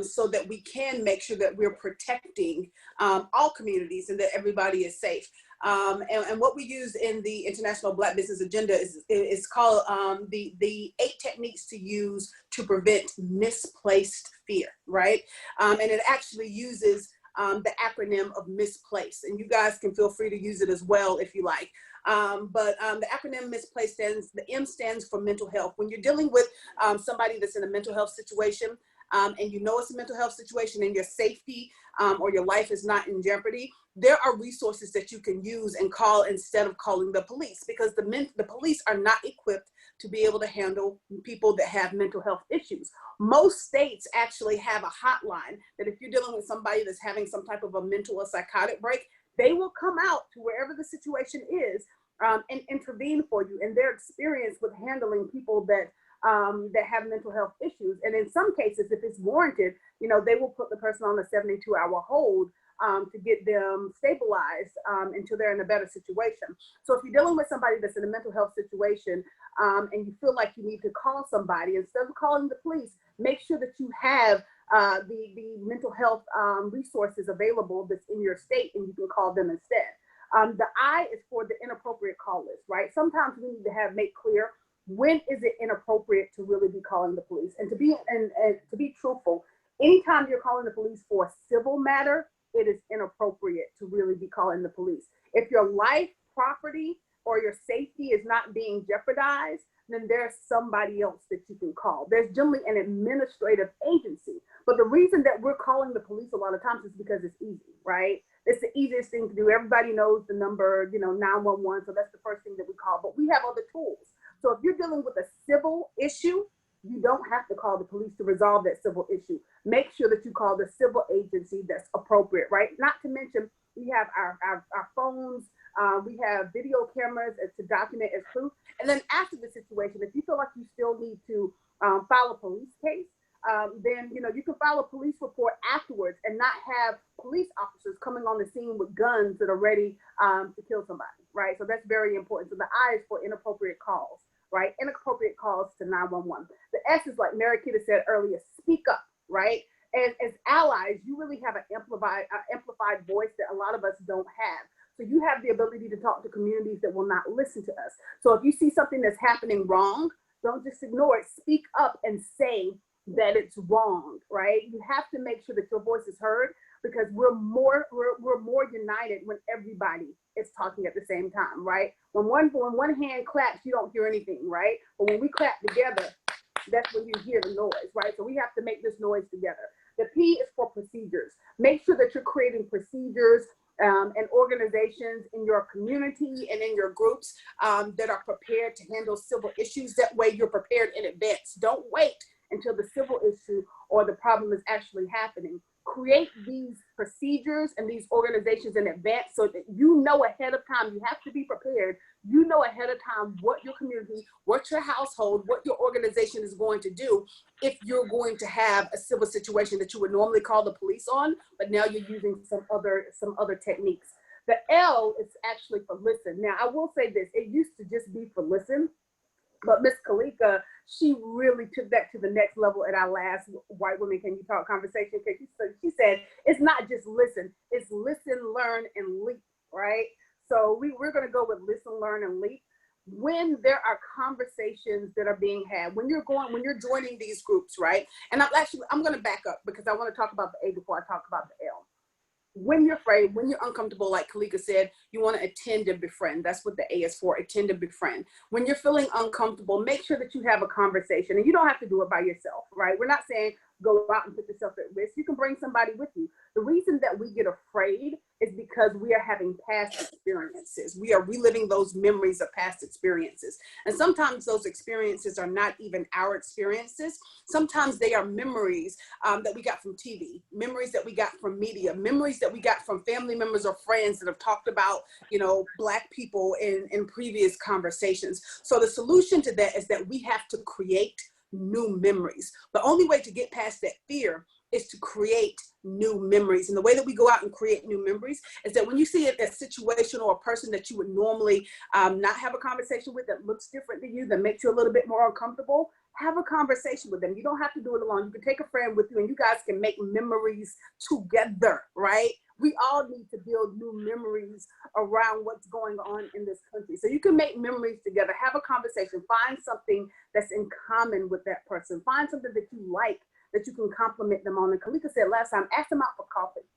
Speaker 1: so that we can make sure that we're protecting all communities and that everybody is safe. And what we use in the International Black Business Agenda is called the 8 techniques to use to prevent misplaced fear, right? And it actually uses the acronym of misplaced, and you guys can feel free to use it as well if you like. But the acronym misplaced the M stands for mental health. When you're dealing with somebody that's in a mental health situation, and it's a mental health situation and your safety or your life is not in jeopardy, there are resources that you can use and call instead of calling the police, because the police are not equipped to be able to handle people that have mental health issues. Most states actually have a hotline that if you're dealing with somebody that's having some type of a mental or psychotic break, they will come out to wherever the situation is and intervene for you, and their experience with handling people that have mental health issues. And in some cases, if it's warranted, they will put the person on a 72-hour hold to get them stabilized until they're in a better situation. So if you're dealing with somebody that's in a mental health situation and you feel like you need to call somebody, instead of calling the police, make sure that you have the mental health resources available that's in your state, and you can call them instead. The I is for the inappropriate call list, right? Sometimes we need to make clear, when is it inappropriate to really be calling the police? And to be truthful, anytime you're calling the police for a civil matter, it is inappropriate to really be calling the police. If your life, property, or your safety is not being jeopardized, then there's somebody else that you can call. There's generally an administrative agency. But the reason that we're calling the police a lot of times is because it's easy, right? It's the easiest thing to do. Everybody knows the number, 911, so that's the first thing that we call. But we have other tools. So if you're dealing with a civil issue, you don't have to call the police to resolve that civil issue. Make sure that you call the civil agency that's appropriate, right? Not to mention, we have our phones, we have video cameras to document as proof. And then after the situation, if you feel like you still need to file a police case, then you can file a police report afterwards and not have police officers coming on the scene with guns that are ready to kill somebody, right? So that's very important. So the I is for inappropriate calls, right? Inappropriate calls to 911. The S is, like Mariquita said earlier, speak up, right? And as allies, you really have an amplified voice that a lot of us don't have. So you have the ability to talk to communities that will not listen to us. So if you see something that's happening wrong, don't just ignore it. Speak up and say that it's wrong, right? You have to make sure that your voice is heard, because we're more united when everybody is talking at the same time, right? When one hand claps, you don't hear anything, right? But when we clap together, that's when you hear the noise, right? So we have to make this noise together. The P is for procedures. Make sure that you're creating procedures and organizations in your community and in your groups that are prepared to handle civil issues. That way you're prepared in advance. Don't wait until the civil issue or the problem is actually happening. Create these procedures and these organizations in advance so that you know ahead of time. You have to be prepared. You know ahead of time what your community, what your household, what your organization is going to do if you're going to have a civil situation that you would normally call the police on, but now you're using some other techniques. The L is actually for listen. Now, I will say this, it used to just be for listen, but Miss Kolieka, she really took that to the next level at our last White Women Can You Talk conversation. She said, it's not just listen, it's listen, learn, and leap, right? So we're gonna go with listen, learn, and leap. When there are conversations that are being had, when you're joining these groups, right? And I'm gonna back up because I wanna talk about the A before I talk about the L. When you're afraid, when you're uncomfortable, like Kolieka said, you want to attend and befriend. That's what the A is for, attend and befriend. When you're feeling uncomfortable, make sure that you have a conversation, and you don't have to do it by yourself, right? We're not saying go out and put yourself at risk. You can bring somebody with you. The reason that we get afraid is because we are having past experiences. We are reliving those memories of past experiences. And sometimes those experiences are not even our experiences. Sometimes they are memories that we got from TV, memories that we got from media, memories that we got from family members or friends that have talked about, Black people in previous conversations. So the solution to that is that we have to create new memories. The only way to get past that fear is to create new memories. And the way that we go out and create new memories is that when you see a situation or a person that you would normally not have a conversation with that looks different than you, that makes you a little bit more uncomfortable, have a conversation with them. You don't have to do it alone. You can take a friend with you and you guys can make memories together, right? We all need to build new memories around what's going on in this country. So you can make memories together, have a conversation, find something that's in common with that person, find something that you like, that you can compliment them on. And Kolieka said last time, ask them out for coffee.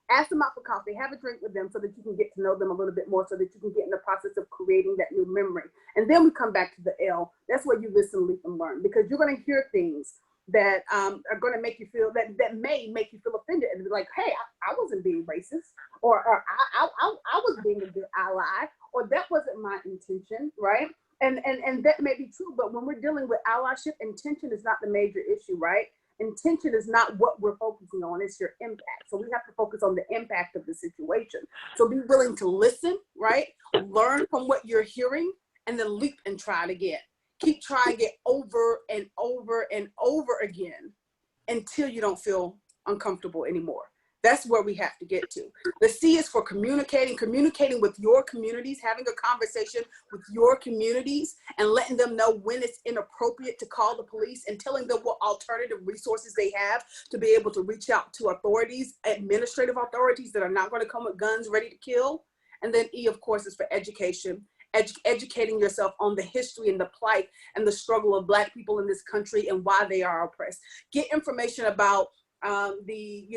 Speaker 1: Ask them out for coffee, have a drink with them so that you can get to know them a little bit more, so that you can get in the process of creating that new memory. And then we come back to the L. That's where you listen, leap, and learn, because you're going to hear things that are going to make you feel, that may make you feel offended and be like, hey, I wasn't being racist, or I was being a good ally, or that wasn't my intention, right? And that may be true, but when we're dealing with allyship, intention is not the major issue, right? Intention is not what we're focusing on, it's your impact. So we have to focus on the impact of the situation. So be willing to listen, right? Learn from what you're hearing, and then leap and try it again. Keep trying it over and over and over again until you don't feel uncomfortable anymore. That's where we have to get to. The C is for communicating with your communities, having a conversation with your communities and letting them know when it's inappropriate to call the police, and telling them what alternative resources they have to be able to reach out to authorities, administrative authorities that are not going to come with guns ready to kill. And then E, of course, is for education. Educating yourself on the history and the plight and the struggle of Black people in this country and why they are oppressed. Get information about the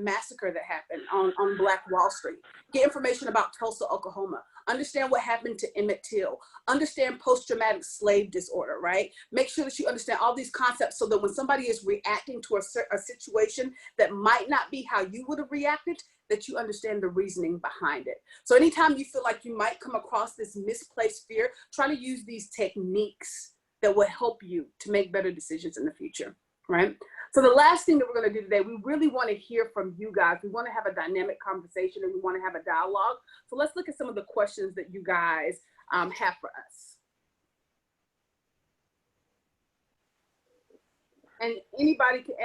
Speaker 1: massacre that happened on Black Wall Street. Get information about Tulsa, Oklahoma. Understand what happened to Emmett Till. Understand post-traumatic slave disorder, right? Make sure that you understand all these concepts so that when somebody is reacting to a situation that might not be how you would have reacted, that you understand the reasoning behind it. So anytime you feel like you might come across this misplaced fear, try to use these techniques that will help you to make better decisions in the future, right? So the last thing that we're going to do today, we really want to hear from you guys. We want to have a dynamic conversation and we want to have a dialogue. So let's look at some of the questions that you guys have for us. And anybody can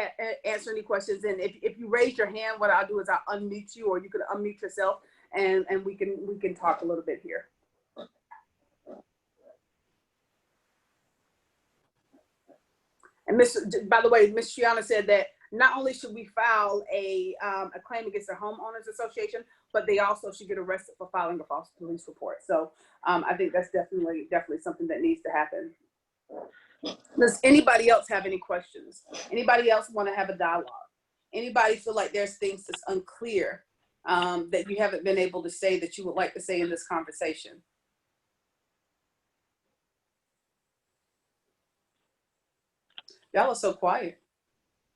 Speaker 1: answer any questions. And if you raise your hand, what I'll do is I'll unmute you, or you can unmute yourself, and we can talk a little bit here. And by the way, Miss Triana said that not only should we file a claim against the homeowners association, but they also should get arrested for filing a false police report. So I think that's definitely something that needs to happen. Does anybody else have any questions? Anybody else want to have a dialogue? Anybody feel like there's things that's unclear that you haven't been able to say that you would like to say in this conversation? Y'all are so quiet.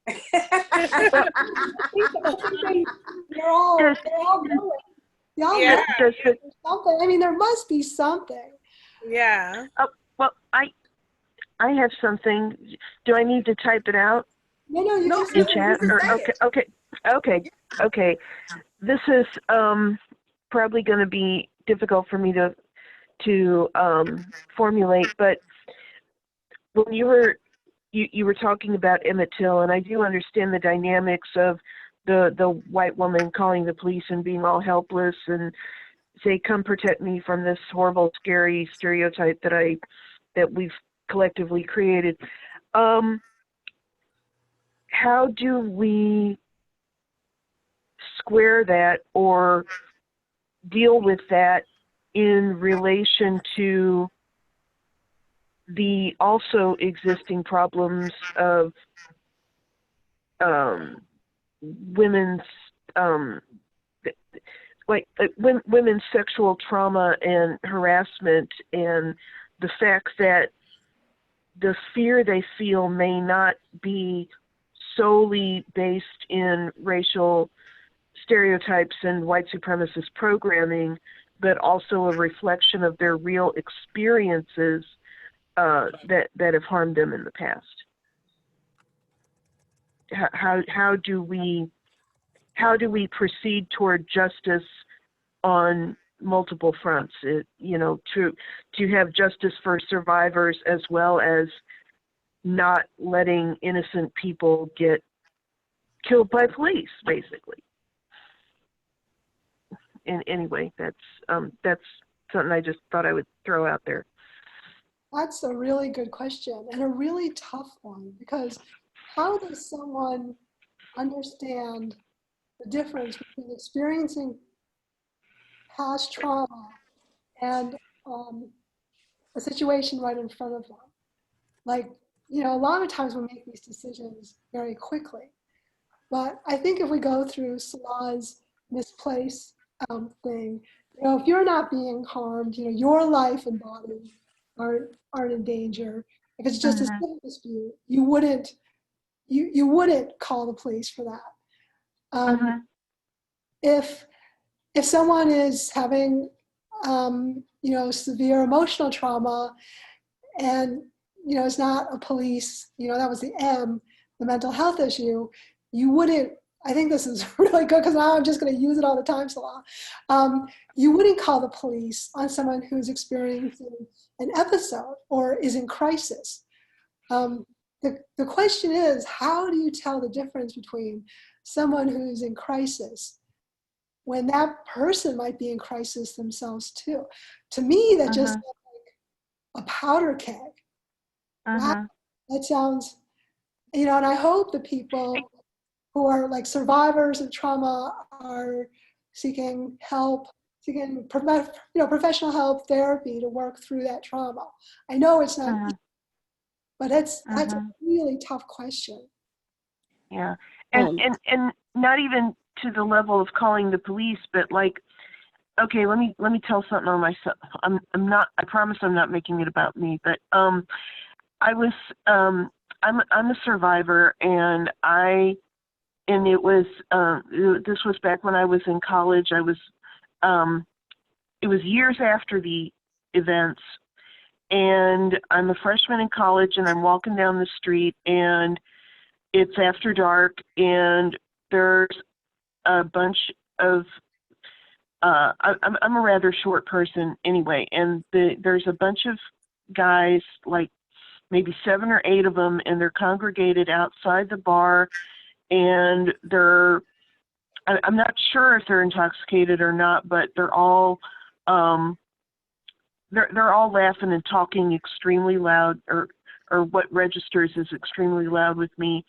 Speaker 3: They're all going. Y'all
Speaker 4: Yeah.
Speaker 3: something. I mean, there must be something.
Speaker 4: Yeah.
Speaker 6: Well, I have something. Do I need to type it out
Speaker 3: No, you
Speaker 1: No,
Speaker 3: can
Speaker 6: in
Speaker 3: say
Speaker 6: chat?
Speaker 1: can
Speaker 6: Or,
Speaker 1: say it.
Speaker 6: okay. This is probably going to be difficult for me to formulate, but when you were talking about Emmett Till, and I do understand the dynamics of the white woman calling the police and being all helpless and say, "Come protect me from this horrible, scary stereotype that we've collectively created." How do we square that or deal with that in relation to the also existing problems of women's women's sexual trauma and harassment, and the fact that the fear they feel may not be solely based in racial stereotypes and white supremacist programming, but also a reflection of their real experiences that have harmed them in the past. How do we proceed toward justice on multiple fronts? To have justice for survivors as well as not letting innocent people get killed by police, basically. And anyway, that's something I just thought I would throw out there.
Speaker 3: that's a really good question and a really tough one, because how does someone understand the difference between experiencing past trauma and a situation right in front of them? Like, a lot of times we make these decisions very quickly. But I think if we go through Selaa's misplaced thing, if you're not being harmed, your life and body aren't in danger. If it's just a civil dispute, you wouldn't call the police for that. If someone is having severe emotional trauma, and it's not a police, that was the mental health issue, you wouldn't. I think this is really good, because now I'm just going to use it all the time, Nselaa. You wouldn't call the police on someone who's experiencing an episode or is in crisis. The question is, how do you tell the difference between someone who's in crisis when that person might be in crisis themselves too? To me, that just sounds like a powder keg. Wow, that sounds, and I hope the people who are like survivors of trauma are seeking help, seeking professional help, therapy to work through that trauma. I know it's not easy, but that's a really tough question.
Speaker 6: Yeah, and not even to the level of calling the police, but like, okay, let me tell something on myself. I'm I promise I'm not making it about me, but I'm a survivor, and it was this was back when I was in college. It was years after the events, and I'm a freshman in college, and I'm walking down the street, and it's after dark, and there's a bunch of I'm a rather short person anyway, and there's a bunch of guys, like maybe 7 or 8 of them, and they're congregated outside the bar, and I'm not sure if they're intoxicated or not, but they're all they're all laughing and talking extremely loud, or what registers as extremely loud with me.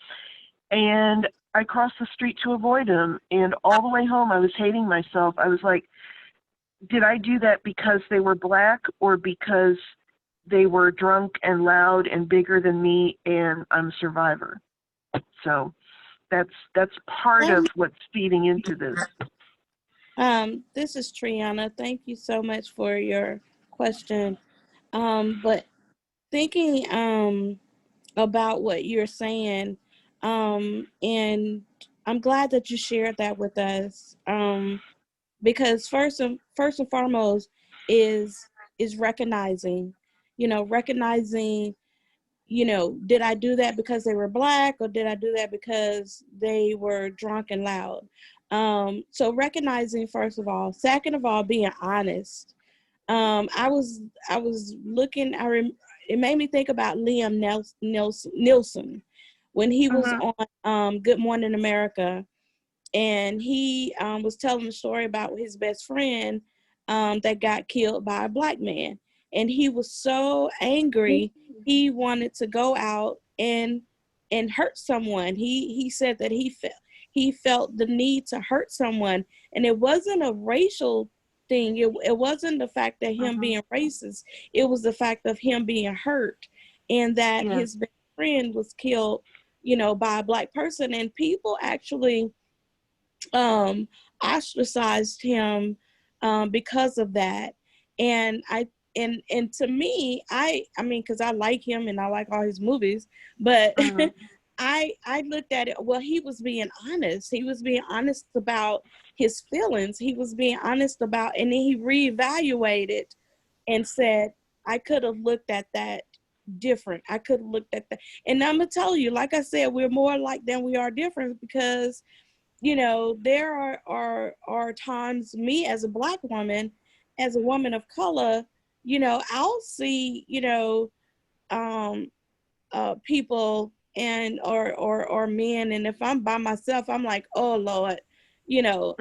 Speaker 6: And I crossed the street to avoid them, and all the way home I was hating myself. I was like, did I do that because they were black, or because they were drunk and loud and bigger than me, and I'm a survivor? So that's part of what's feeding into this.
Speaker 7: This is Triana. Thank you so much for your question. But thinking about what you're saying, and I'm glad that you shared that with us, because first and foremost is recognizing you know, did I do that because they were Black, or did I do that because they were drunk and loud? So recognizing, first of all. Second of all, being honest. I was looking, it made me think about Liam Nielsen when he was on Good Morning America, and he was telling a story about his best friend that got killed by a Black man. And he was so angry, he wanted to go out and hurt someone. He said that he felt the need to hurt someone, and it wasn't a racial thing. It wasn't the fact that him being racist. It was the fact of him being hurt, and that his best friend was killed, you know, by a Black person. And people actually ostracized him because of that. And to me, I mean, because I like him and I like all his movies, but I looked at it, well, he was being honest. He was being honest about his feelings. He was being honest about, and then he reevaluated and said, I could have looked at that different. I could have looked at that. And I'm going to tell you, like I said, we're more alike than we are different, because, you know, there are times, me as a Black woman, as a woman of color, you know, I'll see, you know, people and or men, and if I'm by myself, I'm like, oh Lord, you know,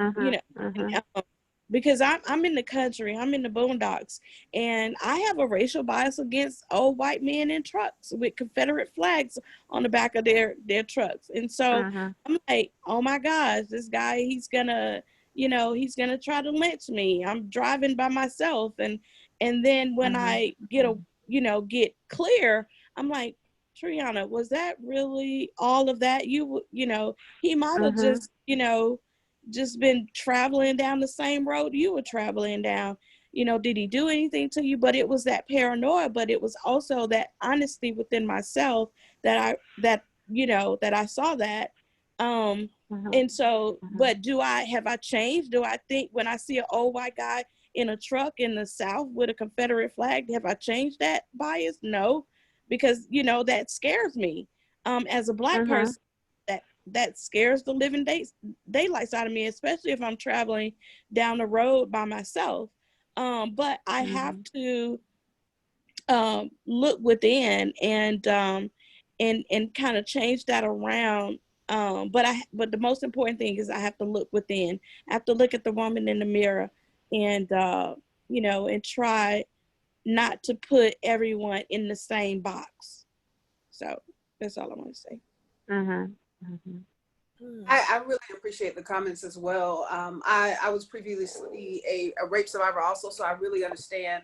Speaker 7: because I'm in the country, I'm in the boondocks, and I have a racial bias against old white men in trucks with Confederate flags on the back of their trucks. And so I'm like, oh my gosh, this guy, he's gonna try to lynch me. I'm driving by myself, and then when I get clear, I'm like, Triana, was that really all of that? You know, he might have just been traveling down the same road you were traveling down. You know, did he do anything to you? But it was that paranoia, but it was also that honesty within myself that I saw that. And so, but have I changed? Do I think when I see an old white guy in a truck in the South with a Confederate flag, have I changed that bias? No, because, you know, that scares me. As a Black person, that scares the living daylights out of me, especially if I'm traveling down the road by myself. But I have to look within and kind of change that around. But the most important thing is I have to look within. I have to look at the woman in the mirror and and try not to put everyone in the same box. So that's all I want to say.
Speaker 1: I really appreciate the comments as well. I was previously a rape survivor also, so I really understand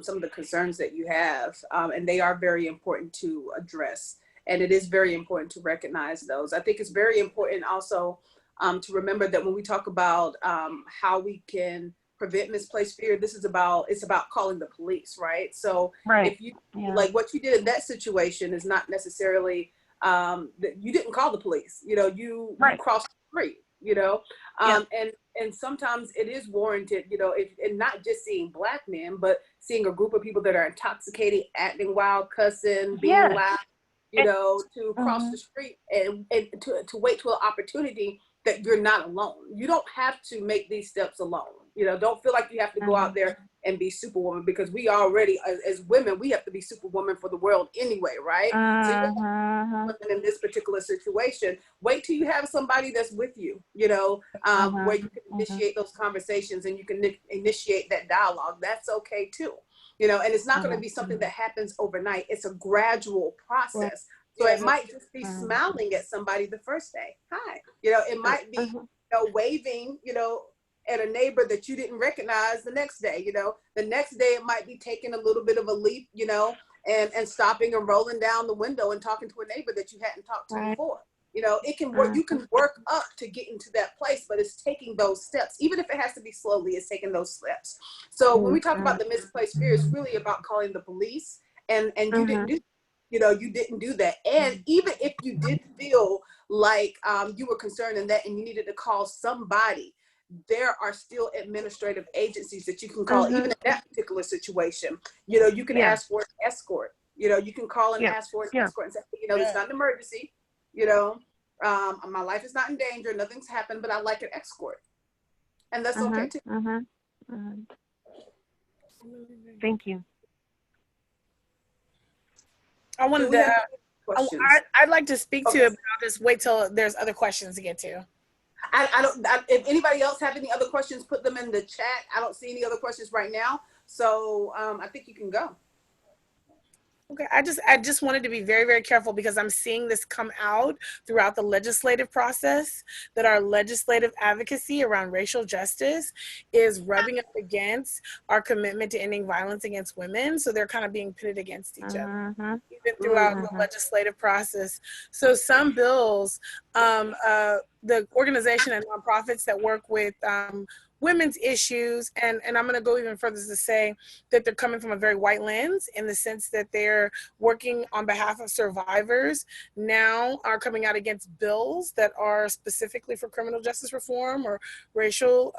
Speaker 1: some of the concerns that you have, and they are very important to address. And it is very important to recognize those. I think it's very important also to remember that when we talk about how we can prevent misplaced fear, it's about calling the police, right? So if you like what you did in that situation is not necessarily that you didn't call the police, you know, you crossed the street, you know, and sometimes it is warranted, you know, and not just seeing Black men, but seeing a group of people that are intoxicated, acting wild, cussing, being loud, you know, to cross the street and to wait to an opportunity that you're not alone. You don't have to make these steps alone. You know, don't feel like you have to go out there and be superwoman, because we already, as women, we have to be superwoman for the world anyway, right? So in this particular situation, wait till you have somebody that's with you, you know, where you can initiate those conversations and you can initiate that dialogue. That's okay too. You know, and it's not going to be something that happens overnight. It's a gradual process. So it might just be smiling at somebody the first day. Hi. You know, it might be, you know, waving, you know, at a neighbor that you didn't recognize the next day. You know, the next day it might be taking a little bit of a leap, you know, and stopping and rolling down the window and talking to a neighbor that you hadn't talked to before. You know, it can work. You can work up to get into that place, but it's taking those steps. Even if it has to be slowly, it's taking those steps. So when we talk about the misplaced fear, it's really about calling the police, and you didn't do, you know, you didn't do that. And even if you did feel like you were concerned in that and you needed to call somebody, there are still administrative agencies that you can call, even in that particular situation. You know, you can ask for an escort. You know, you can call and
Speaker 6: Yeah.
Speaker 1: ask for an
Speaker 6: Yeah.
Speaker 1: escort and say, you know, it's not an emergency. You know, my life is not in danger. Nothing's happened, but I'd like an escort. And that's okay too.
Speaker 6: Thank you.
Speaker 4: I wanted
Speaker 1: we
Speaker 4: to,
Speaker 1: have questions?
Speaker 4: I'd like to speak to it, but I'll just wait till there's other questions to get to.
Speaker 1: If anybody else have any other questions, put them in the chat. I don't see any other questions right now. So I think you can go.
Speaker 4: Okay, I just wanted to be very, very careful because I'm seeing this come out throughout the legislative process, that our legislative advocacy around racial justice is rubbing up against our commitment to ending violence against women. So they're kind of being pitted against each other, even throughout the legislative process. So some bills, the organization and nonprofits that work with women's issues, and I'm going to go even further to say that they're coming from a very white lens, in the sense that they're working on behalf of survivors, now are coming out against bills that are specifically for criminal justice reform or racial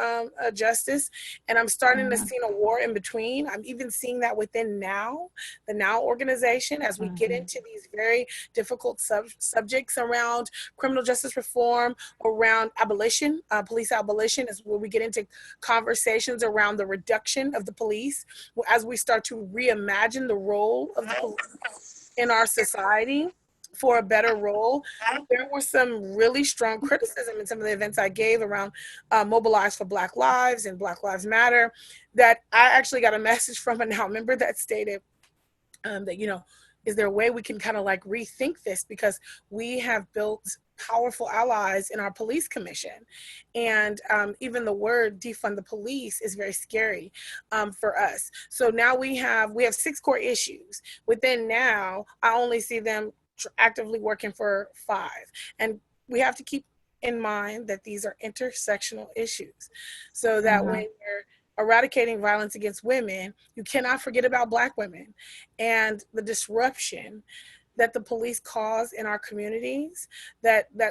Speaker 4: justice. And I'm starting to see a war in between. I'm even seeing that within NOW, the NOW organization, as we get into these very difficult subjects around criminal justice reform, around abolition, police abolition, is where we get into conversations around the reduction of the police, as we start to reimagine the role of the police in our society for a better role. There was some really strong criticism in some of the events I gave around Mobilize for Black Lives and Black Lives Matter, that I actually got a message from a NOW member that stated that, you know, is there a way we can kind of like rethink this, because we have built powerful allies in our police commission, and even the word defund the police is very scary for us. So now we have 6 core issues within. Now I only see them actively working for 5, and we have to keep in mind that these are intersectional issues, so that when you're eradicating violence against women, you cannot forget about Black women and the disruption that the police cause in our communities.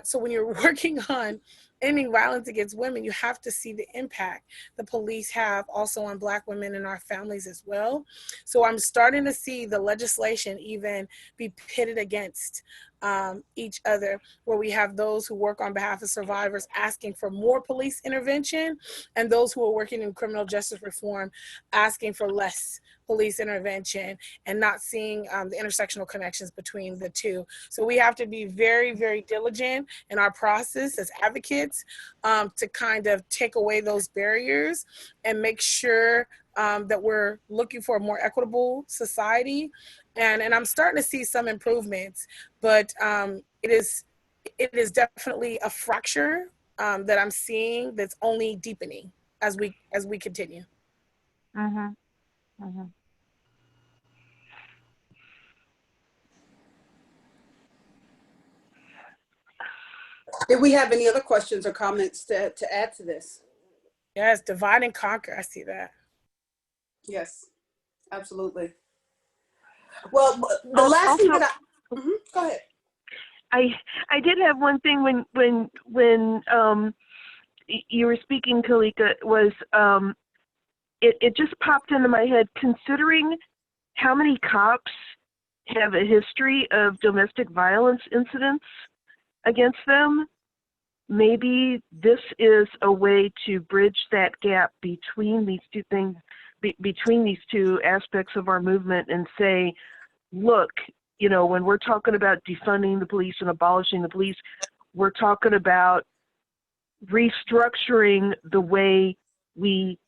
Speaker 4: So when you're working on ending violence against women, you have to see the impact the police have also on Black women and our families as well. So I'm starting to see the legislation even be pitted against each other, where we have those who work on behalf of survivors asking for more police intervention, and those who are working in criminal justice reform asking for less police intervention, and not seeing the intersectional connections between the two. So we have to be very, very diligent in our process as advocates to kind of take away those barriers and make sure that we're looking for a more equitable society. And I'm starting to see some improvements, but it is definitely a fracture that I'm seeing that's only deepening as we continue.
Speaker 1: Did we have any other questions or comments to add to this?
Speaker 4: Yes, divide and conquer. I see that.
Speaker 1: Yes, absolutely. Well, the last thing that go ahead.
Speaker 6: I did have one thing when you were speaking, Kolieka, was it just popped into my head, considering how many cops have a history of domestic violence incidents against them. Maybe this is a way to bridge that gap between these two things, between these two aspects of our movement, and say, look, you know, when we're talking about defunding the police and abolishing the police, we're talking about restructuring the way we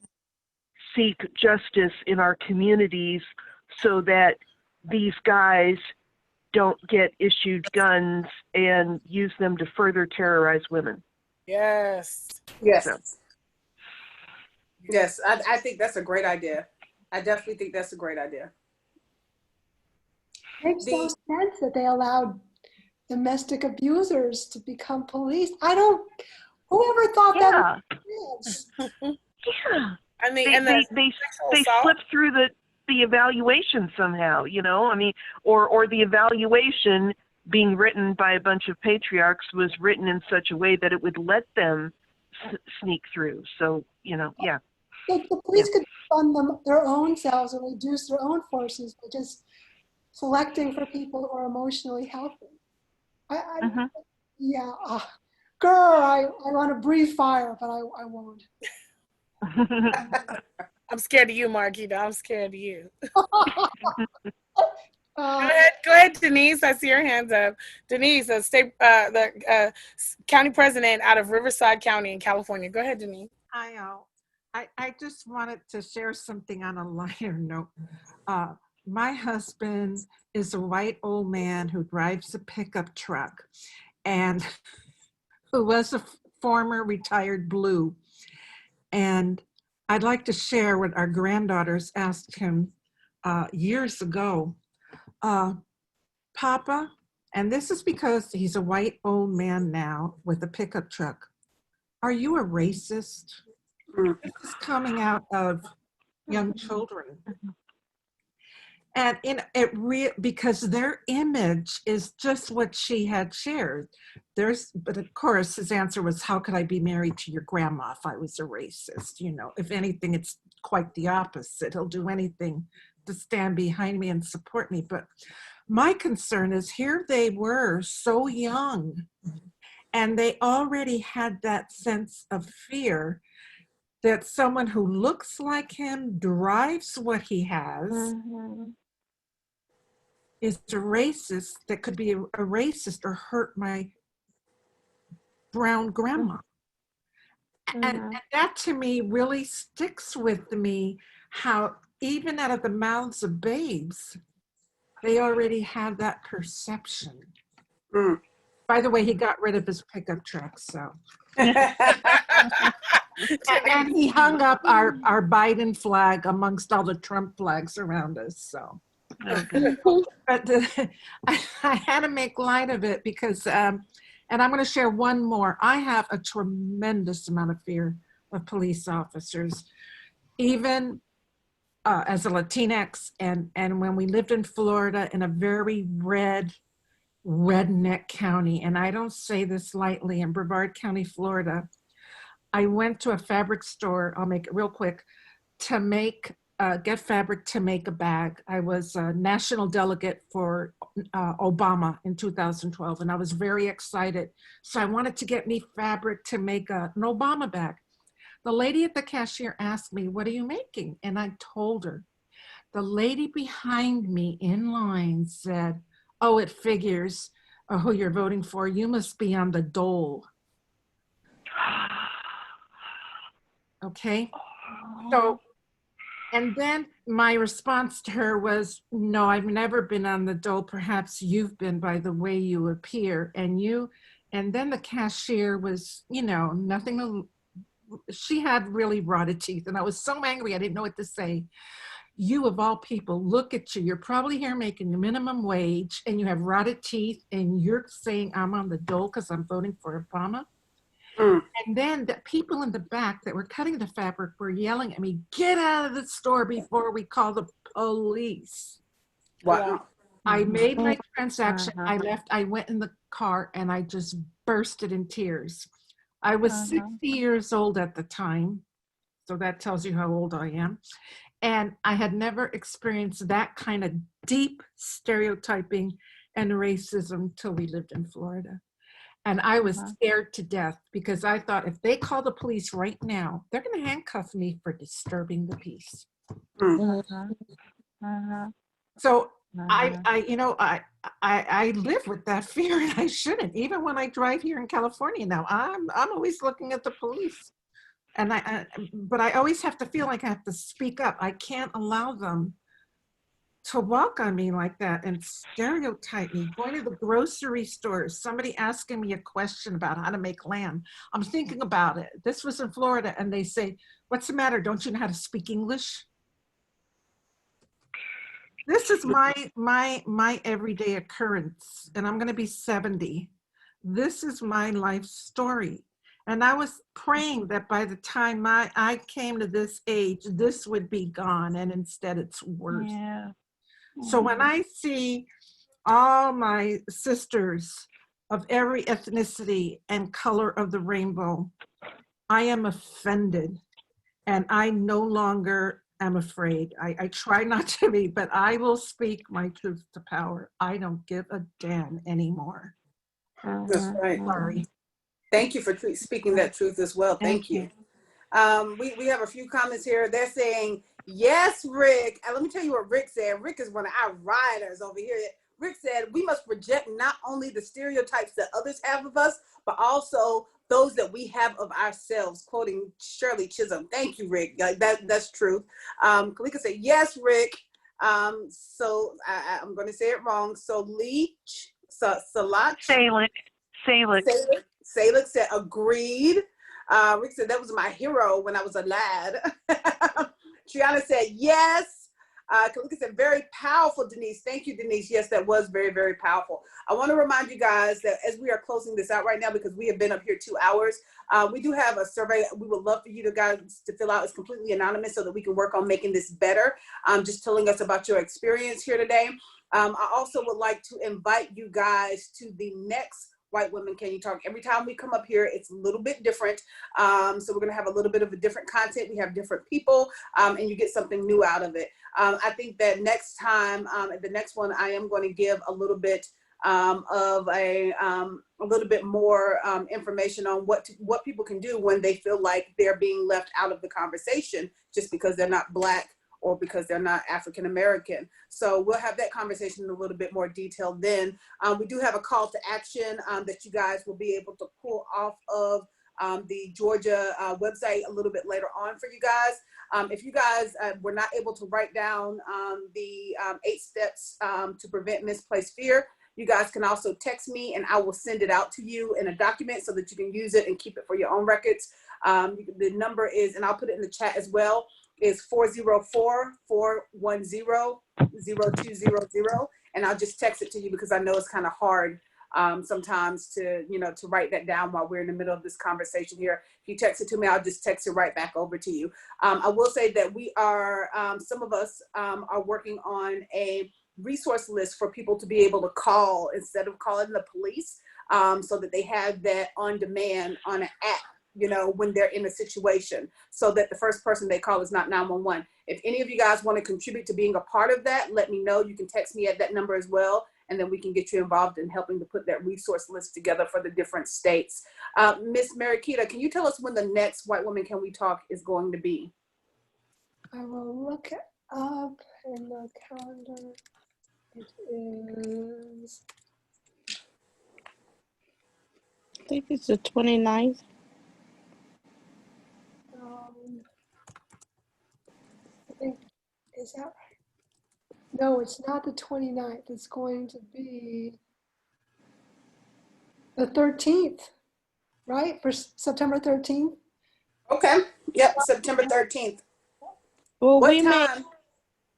Speaker 6: seek justice in our communities, so that these guys don't get issued guns and use them to further terrorize women.
Speaker 4: Yes.
Speaker 1: Yes. So. Yes, I think that's a great idea. I definitely think that's a great idea.
Speaker 3: It makes no sense that they allowed domestic abusers to become police. Whoever thought that was
Speaker 6: Yeah.
Speaker 4: I mean,
Speaker 6: they slip through the evaluation somehow, you know, I mean, or the evaluation being written by a bunch of patriarchs was written in such a way that it would let them sneak through. So, you know, yeah.
Speaker 3: So the police could fund them their own selves and reduce their own forces by just selecting for people who are emotionally healthy.
Speaker 6: Mhm.
Speaker 3: Yeah, girl, I want to breathe fire, but I won't.
Speaker 4: I'm scared of you, Mariquita. I'm scared of you.
Speaker 3: Uh,
Speaker 4: Go ahead, Denise. I see your hands up. Denise, the county president out of Riverside County in California. Go ahead, Denise.
Speaker 9: I just wanted to share something on a lighter note. My husband is a white old man who drives a pickup truck and who was a former retired Blue. And I'd like to share what our granddaughters asked him years ago. Papa, and this is because he's a white old man now with a pickup truck. Are you a racist? This is coming out of young children. And because their image is just what she had shared. But of course, his answer was, how could I be married to your grandma if I was a racist? You know, if anything, it's quite the opposite. He'll do anything to stand behind me and support me. But my concern is here they were so young and they already had that sense of fear that someone who looks like him, drives what he has, is a racist that could be a racist or hurt my brown grandma. And that to me really sticks with me, how even out of the mouths of babes, they already have that perception. By the way, he got rid of his pickup truck, so. And he hung up our Biden flag amongst all the Trump flags around us, so. But I had to make light of it because, and I'm going to share one more. I have a tremendous amount of fear of police officers, even as a Latinx, and when we lived in Florida in a very redneck county, and I don't say this lightly, in Brevard County, Florida, I went to a fabric store, I'll make it real quick, to get fabric to make a bag. I was a national delegate for Obama in 2012, and I was very excited. So I wanted to get me fabric to make an Obama bag. The lady at the cashier asked me, what are you making? And I told her. The lady behind me in line said, oh, it figures who you're voting for. You must be on the dole. Okay, so, and then my response to her was, no, I've never been on the dole. Perhaps you've been by the way you appear. And then the cashier was, she had really rotted teeth. And I was so angry, I didn't know what to say. You of all people, look at you. You're probably here making the minimum wage and you have rotted teeth and you're saying I'm on the dole because I'm voting for Obama. And then the people in the back that were cutting the fabric were yelling at me, get out of the store before we call the police.
Speaker 1: Wow.
Speaker 9: I made my transaction. I left. I went in the car and I just bursted in tears. I was 60 years old at the time. So that tells you how old I am. And I had never experienced that kind of deep stereotyping and racism till we lived in Florida. And I was scared to death because I thought if they call the police right now, they're going to handcuff me for disturbing the peace. So I live with that fear, and I shouldn't. Even when I drive here in California now, I'm always looking at the police, and but I always have to feel like I have to speak up. I can't allow them to walk on me like that and stereotype me. Going to the grocery store, somebody asking me a question about how to make lamb. I'm thinking about it. This was in Florida, and they say, what's the matter? Don't you know how to speak English? This is my everyday occurrence, and I'm gonna be 70. This is my life story. And I was praying that by the time I came to this age, this would be gone, and instead it's worse. Yeah. So when I see all my sisters of every ethnicity and color of the rainbow, I am offended, and I no longer am afraid. I try not to be, but I will speak my truth to power. I don't give a damn anymore.
Speaker 1: That's right.
Speaker 9: Sorry.
Speaker 1: Thank you for speaking that truth as well. Thank you. We have a few comments here. They're saying, yes, Rick. And let me tell you what Rick said. Rick is one of our riders over here. Rick said, we must reject not only the stereotypes that others have of us, but also those that we have of ourselves, quoting Shirley Chisholm. Thank you, Rick. That's truth. Kolieka said, yes, Rick. So I'm going to say it wrong. So Salach. Seigle said, agreed. Rick said, that was my hero when I was a lad. Triana said, yes. Kolieka said, very powerful, Denise. Thank you, Denise. Yes, that was very, very powerful. I want to remind you guys that as we are closing this out right now, because we have been up here 2 hours, we do have a survey we would love for you guys to fill out. It's completely anonymous so that we can work on making this better. Just telling us about your experience here today. I also would like to invite you guys to the next White Women Can You Talk. Every time we come up here, it's a little bit different. So we're going to have a little bit of a different content. We have different people, and you get something new out of it. I think that next time, at the next one, I am going to give a little bit of a little bit more information on what people can do when they feel like they're being left out of the conversation just because they're not Black or because they're not African American. So we'll have that conversation in a little bit more detail then. We do have a call to action that you guys will be able to pull off of the Georgia website a little bit later on for you guys. If you guys were not able to write down the 8 steps to prevent misplaced fear, you guys can also text me and I will send it out to you in a document so that you can use it and keep it for your own records. The number is, and I'll put it in the chat as well, is 404-410-0200. And I'll just text it to you because I know it's kind of hard sometimes to write that down while we're in the middle of this conversation here. If you text it to me, I'll just text it right back over to you. I will say that we are, some of us are working on a resource list for people to be able to call instead of calling the police, so that they have that on demand on an app, when they're in a situation, so that the first person they call is not 911. If any of you guys want to contribute to being a part of that, let me know. You can text me at that number as well, and then we can get you involved in helping to put that resource list together for the different states. Miss Mariquita, can you tell us when the next White Woman Can We Talk is going to be?
Speaker 3: I will look it up in the calendar. It is,
Speaker 7: I think it's the 29th.
Speaker 3: I think, is that right? No, it's not the 29th. It's going to be the 13th, right? For September 13th.
Speaker 1: Okay. Yep, September 13th.
Speaker 7: Well,
Speaker 1: what time?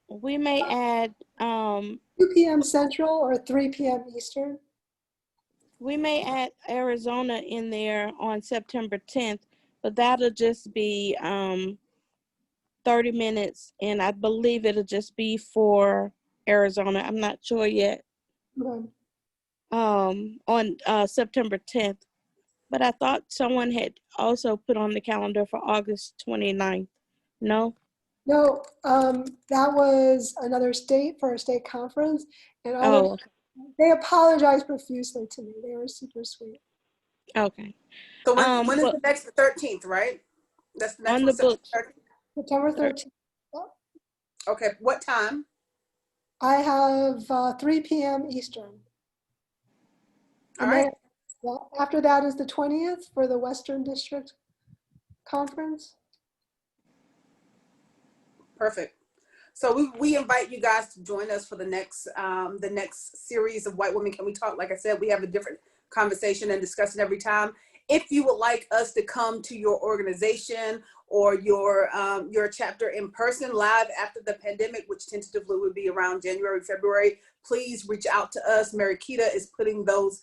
Speaker 7: We may add
Speaker 3: 2 p.m. Central or 3 p.m. Eastern.
Speaker 7: We may add Arizona in there on September 10th, but that'll just be 30 minutes, and I believe it'll just be for Arizona. I'm not sure yet.
Speaker 3: Okay.
Speaker 7: On September 10th, but I thought someone had also put on the calendar for August 29th. No?
Speaker 3: No, that was another state for a state conference, and they apologized profusely to me. They were super sweet.
Speaker 7: Okay.
Speaker 1: So when is the next? The 13th, right? That's the next
Speaker 7: on
Speaker 1: one,
Speaker 7: the books.
Speaker 3: September 13th.
Speaker 1: Okay, what time?
Speaker 3: I have 3 p.m. Eastern.
Speaker 1: All right.
Speaker 3: Then, after that is the 20th for the Western District Conference.
Speaker 1: Perfect. So we invite you guys to join us for the next series of White Women Can We Talk. Like I said, we have a different conversation and discussion every time. If you would like us to come to your organization or your chapter in person live after the pandemic, which tentatively would be around January, February, please reach out to us. Mariquita is putting those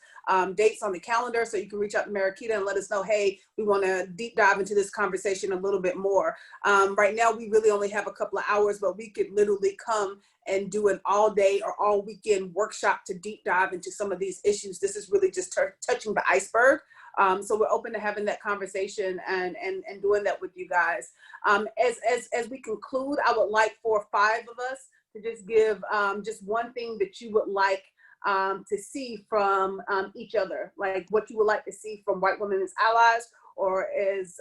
Speaker 1: dates on the calendar, so you can reach out to Mariquita and let us know, hey, we want to deep dive into this conversation a little bit more. Right now, we really only have a couple of hours, but we could literally come and do an all day or all weekend workshop to deep dive into some of these issues. This is really just touching the iceberg So we're open to having that conversation and doing that with you guys. As we conclude, I would like for 5 of us to just give just one thing that you would like to see from each other, like what you would like to see from white women as allies or as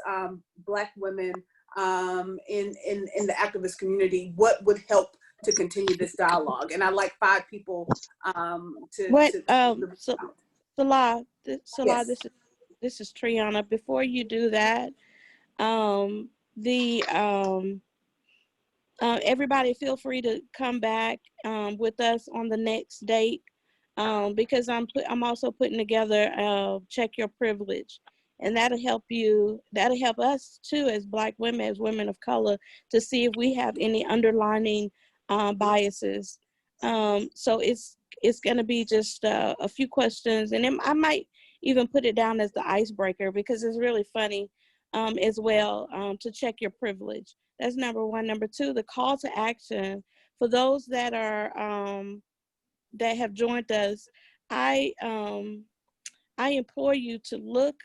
Speaker 1: Black women in the activist community. What would help to continue this dialogue? And I'd like 5 people
Speaker 7: Nselaa,
Speaker 1: Yes.
Speaker 7: this is Triana. Before you do that, everybody feel free to come back with us on the next date, because I'm also putting together Check Your Privilege, and that'll help us too as Black women, as women of color, to see if we have any underlying biases. So it's going to be just a few questions, and then I might even put it down as the icebreaker, because it's really funny as well, to check your privilege. That's number 1. Number 2, the call to action for those that are that have joined us. I implore you to look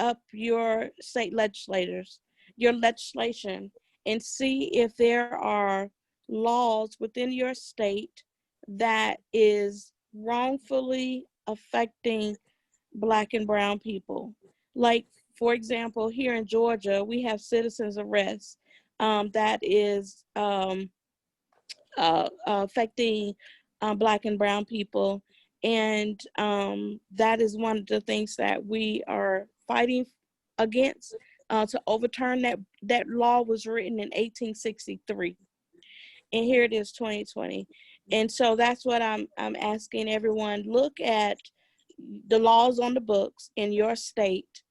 Speaker 7: up your state legislators, your legislation, and see if there are laws within your state that is wrongfully affecting Black and brown people. Like, for example, here in Georgia, we have citizens arrest that is affecting Black and brown people. And that is one of the things that we are fighting against, to overturn that law was written in 1863. And here it is, 2020. And so that's what I'm asking everyone. Look at the laws on the books in your state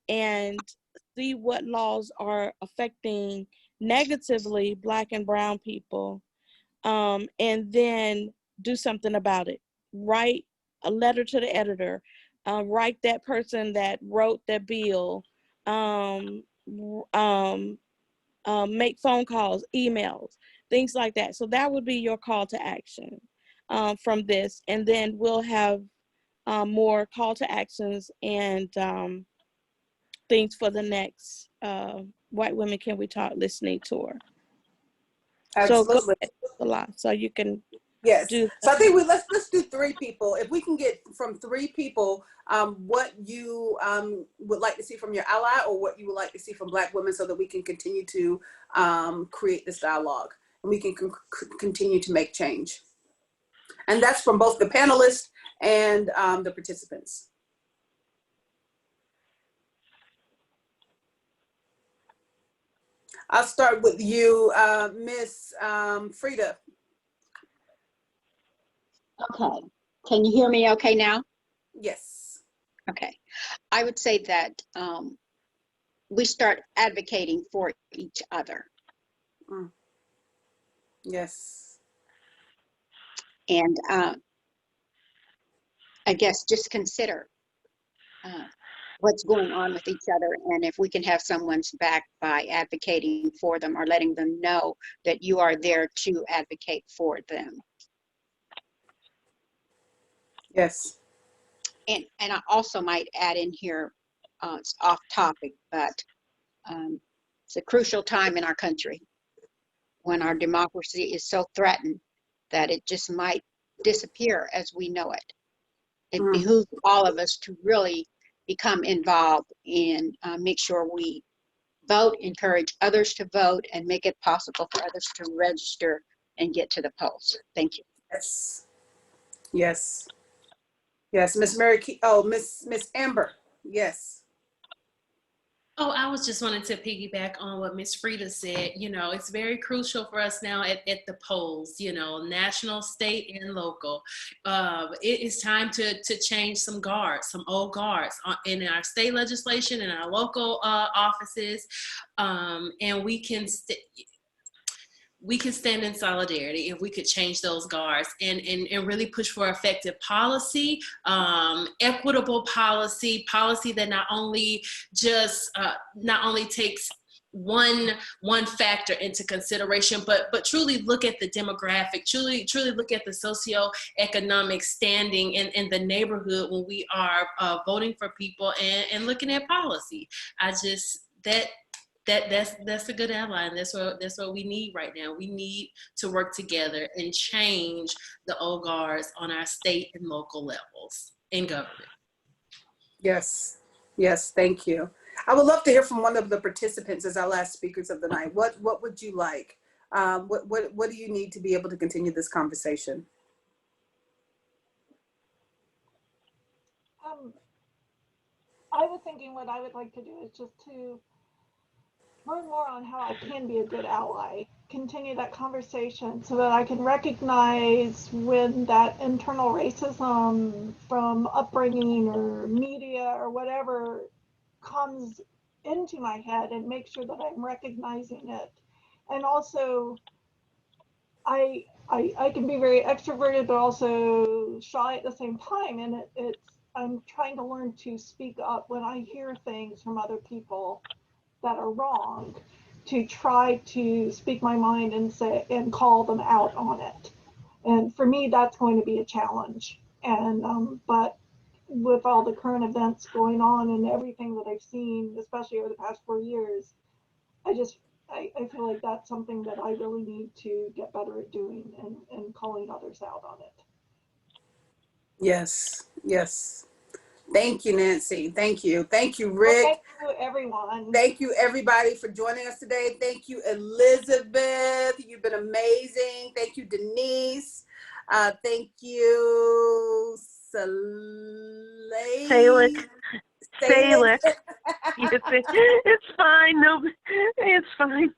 Speaker 7: and see what laws are affecting negatively Black and brown people, and then do something about it. Write a letter to the editor, write that person that wrote the bill, make phone calls, emails, things like that. So that would be your call to action from this. And then we'll have more call to actions and things for the next White Women Can We Talk listening tour.
Speaker 1: Absolutely.
Speaker 7: So a lot. So you can
Speaker 1: Yes.
Speaker 7: do.
Speaker 1: So I think let's do 3 people. If we can get from 3 people, what you would like to see from your ally, or what you would like to see from Black women, so that we can continue to create this dialogue and we can continue to make change. And that's from both the panelists and the participants. I'll start with you, Miss Freda.
Speaker 8: Okay. Can you hear me okay now?
Speaker 1: Yes.
Speaker 8: Okay. I would say that we start advocating for each other.
Speaker 1: Yes.
Speaker 8: And I guess just consider what's going on with each other, and if we can have someone's back by advocating for them or letting them know that you are there to advocate for them.
Speaker 1: Yes.
Speaker 8: And I also might add in here, it's off topic, but it's a crucial time in our country when our democracy is so threatened that it just might disappear as we know it. It behooves all of us to really become involved and make sure we vote, encourage others to vote, and make it possible for others to register and get to the polls. Thank you.
Speaker 1: Yes. Yes. Yes, Miss Mariquita. Oh, Miss Amber. Yes.
Speaker 2: Oh, I was just wanting to piggyback on what Miss Freda said. You know, it's very crucial for us now at the polls, you know, national, state, and local. It is time to change some guards, some old guards in our state legislation and our local offices. And we can stand in solidarity if we could change those guards and really push for effective policy, equitable policy that not only takes one factor into consideration, but truly look at the demographic, truly look at the socioeconomic standing in the neighborhood when we are voting for people and looking at policy. I just that's a good outline. That's what we need right now. We need to work together and change the old guards on our state and local levels in government.
Speaker 1: Yes, thank you. I would love to hear from one of the participants as our last speakers of the night. What would you like? What do you need to be able to continue this conversation?
Speaker 10: I was thinking what I would like to do is just to learn more on how I can be a good ally, continue that conversation so that I can recognize when that internal racism from upbringing or media or whatever comes into my head and make sure that I'm recognizing it. And also, I can be very extroverted, but also shy at the same time. And I'm trying to learn to speak up when I hear things from other people that are wrong, to try to speak my mind and say and call them out on it. And for me, that's going to be a challenge. And but with all the current events going on and everything that I've seen, especially over the past 4 years, I feel like that's something that I really need to get better at doing and calling others out on it.
Speaker 1: Yes. Thank you, Nancy. Thank you, Rick.
Speaker 10: Well, thank you, everyone.
Speaker 1: Thank you, everybody, for joining us today. Thank you, Elizabeth. You've been amazing. Thank you, Denise. Thank you,
Speaker 6: Seigle. It's fine. No, it's fine.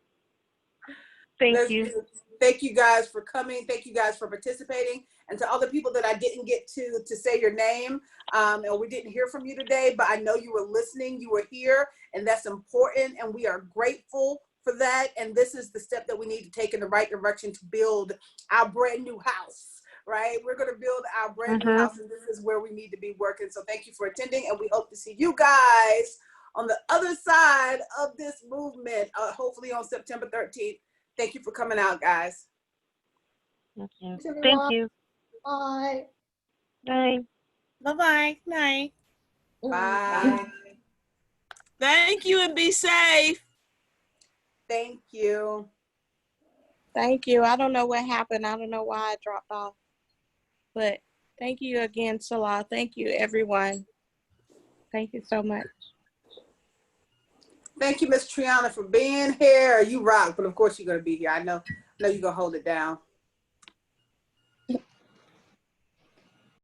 Speaker 6: Thank you.
Speaker 1: Thank you guys for coming. Thank you guys for participating. And to all the people that I didn't get to say your name, or we didn't hear from you today, but I know you were listening, you were here, and that's important. And we are grateful for that. And this is the step that we need to take in the right direction to build our brand new house, right? We're going to build our brand new house, and this is where we need to be working. So thank you for attending, and we hope to see you guys on the other side of this movement, hopefully on September 13th. Thank you for coming out, guys.
Speaker 6: Thank you. Thank you.
Speaker 3: Bye.
Speaker 6: Bye.
Speaker 4: Bye-bye. Night.
Speaker 1: Bye.
Speaker 5: Thank you and be safe.
Speaker 1: Thank you.
Speaker 7: Thank you. I don't know what happened. I don't know why I dropped off. But thank you again, Nselaa. Thank you, everyone. Thank you so much.
Speaker 1: Thank you, Miss Triana, for being here. You rock, but of course you're going to be here. I know you're going to hold it down.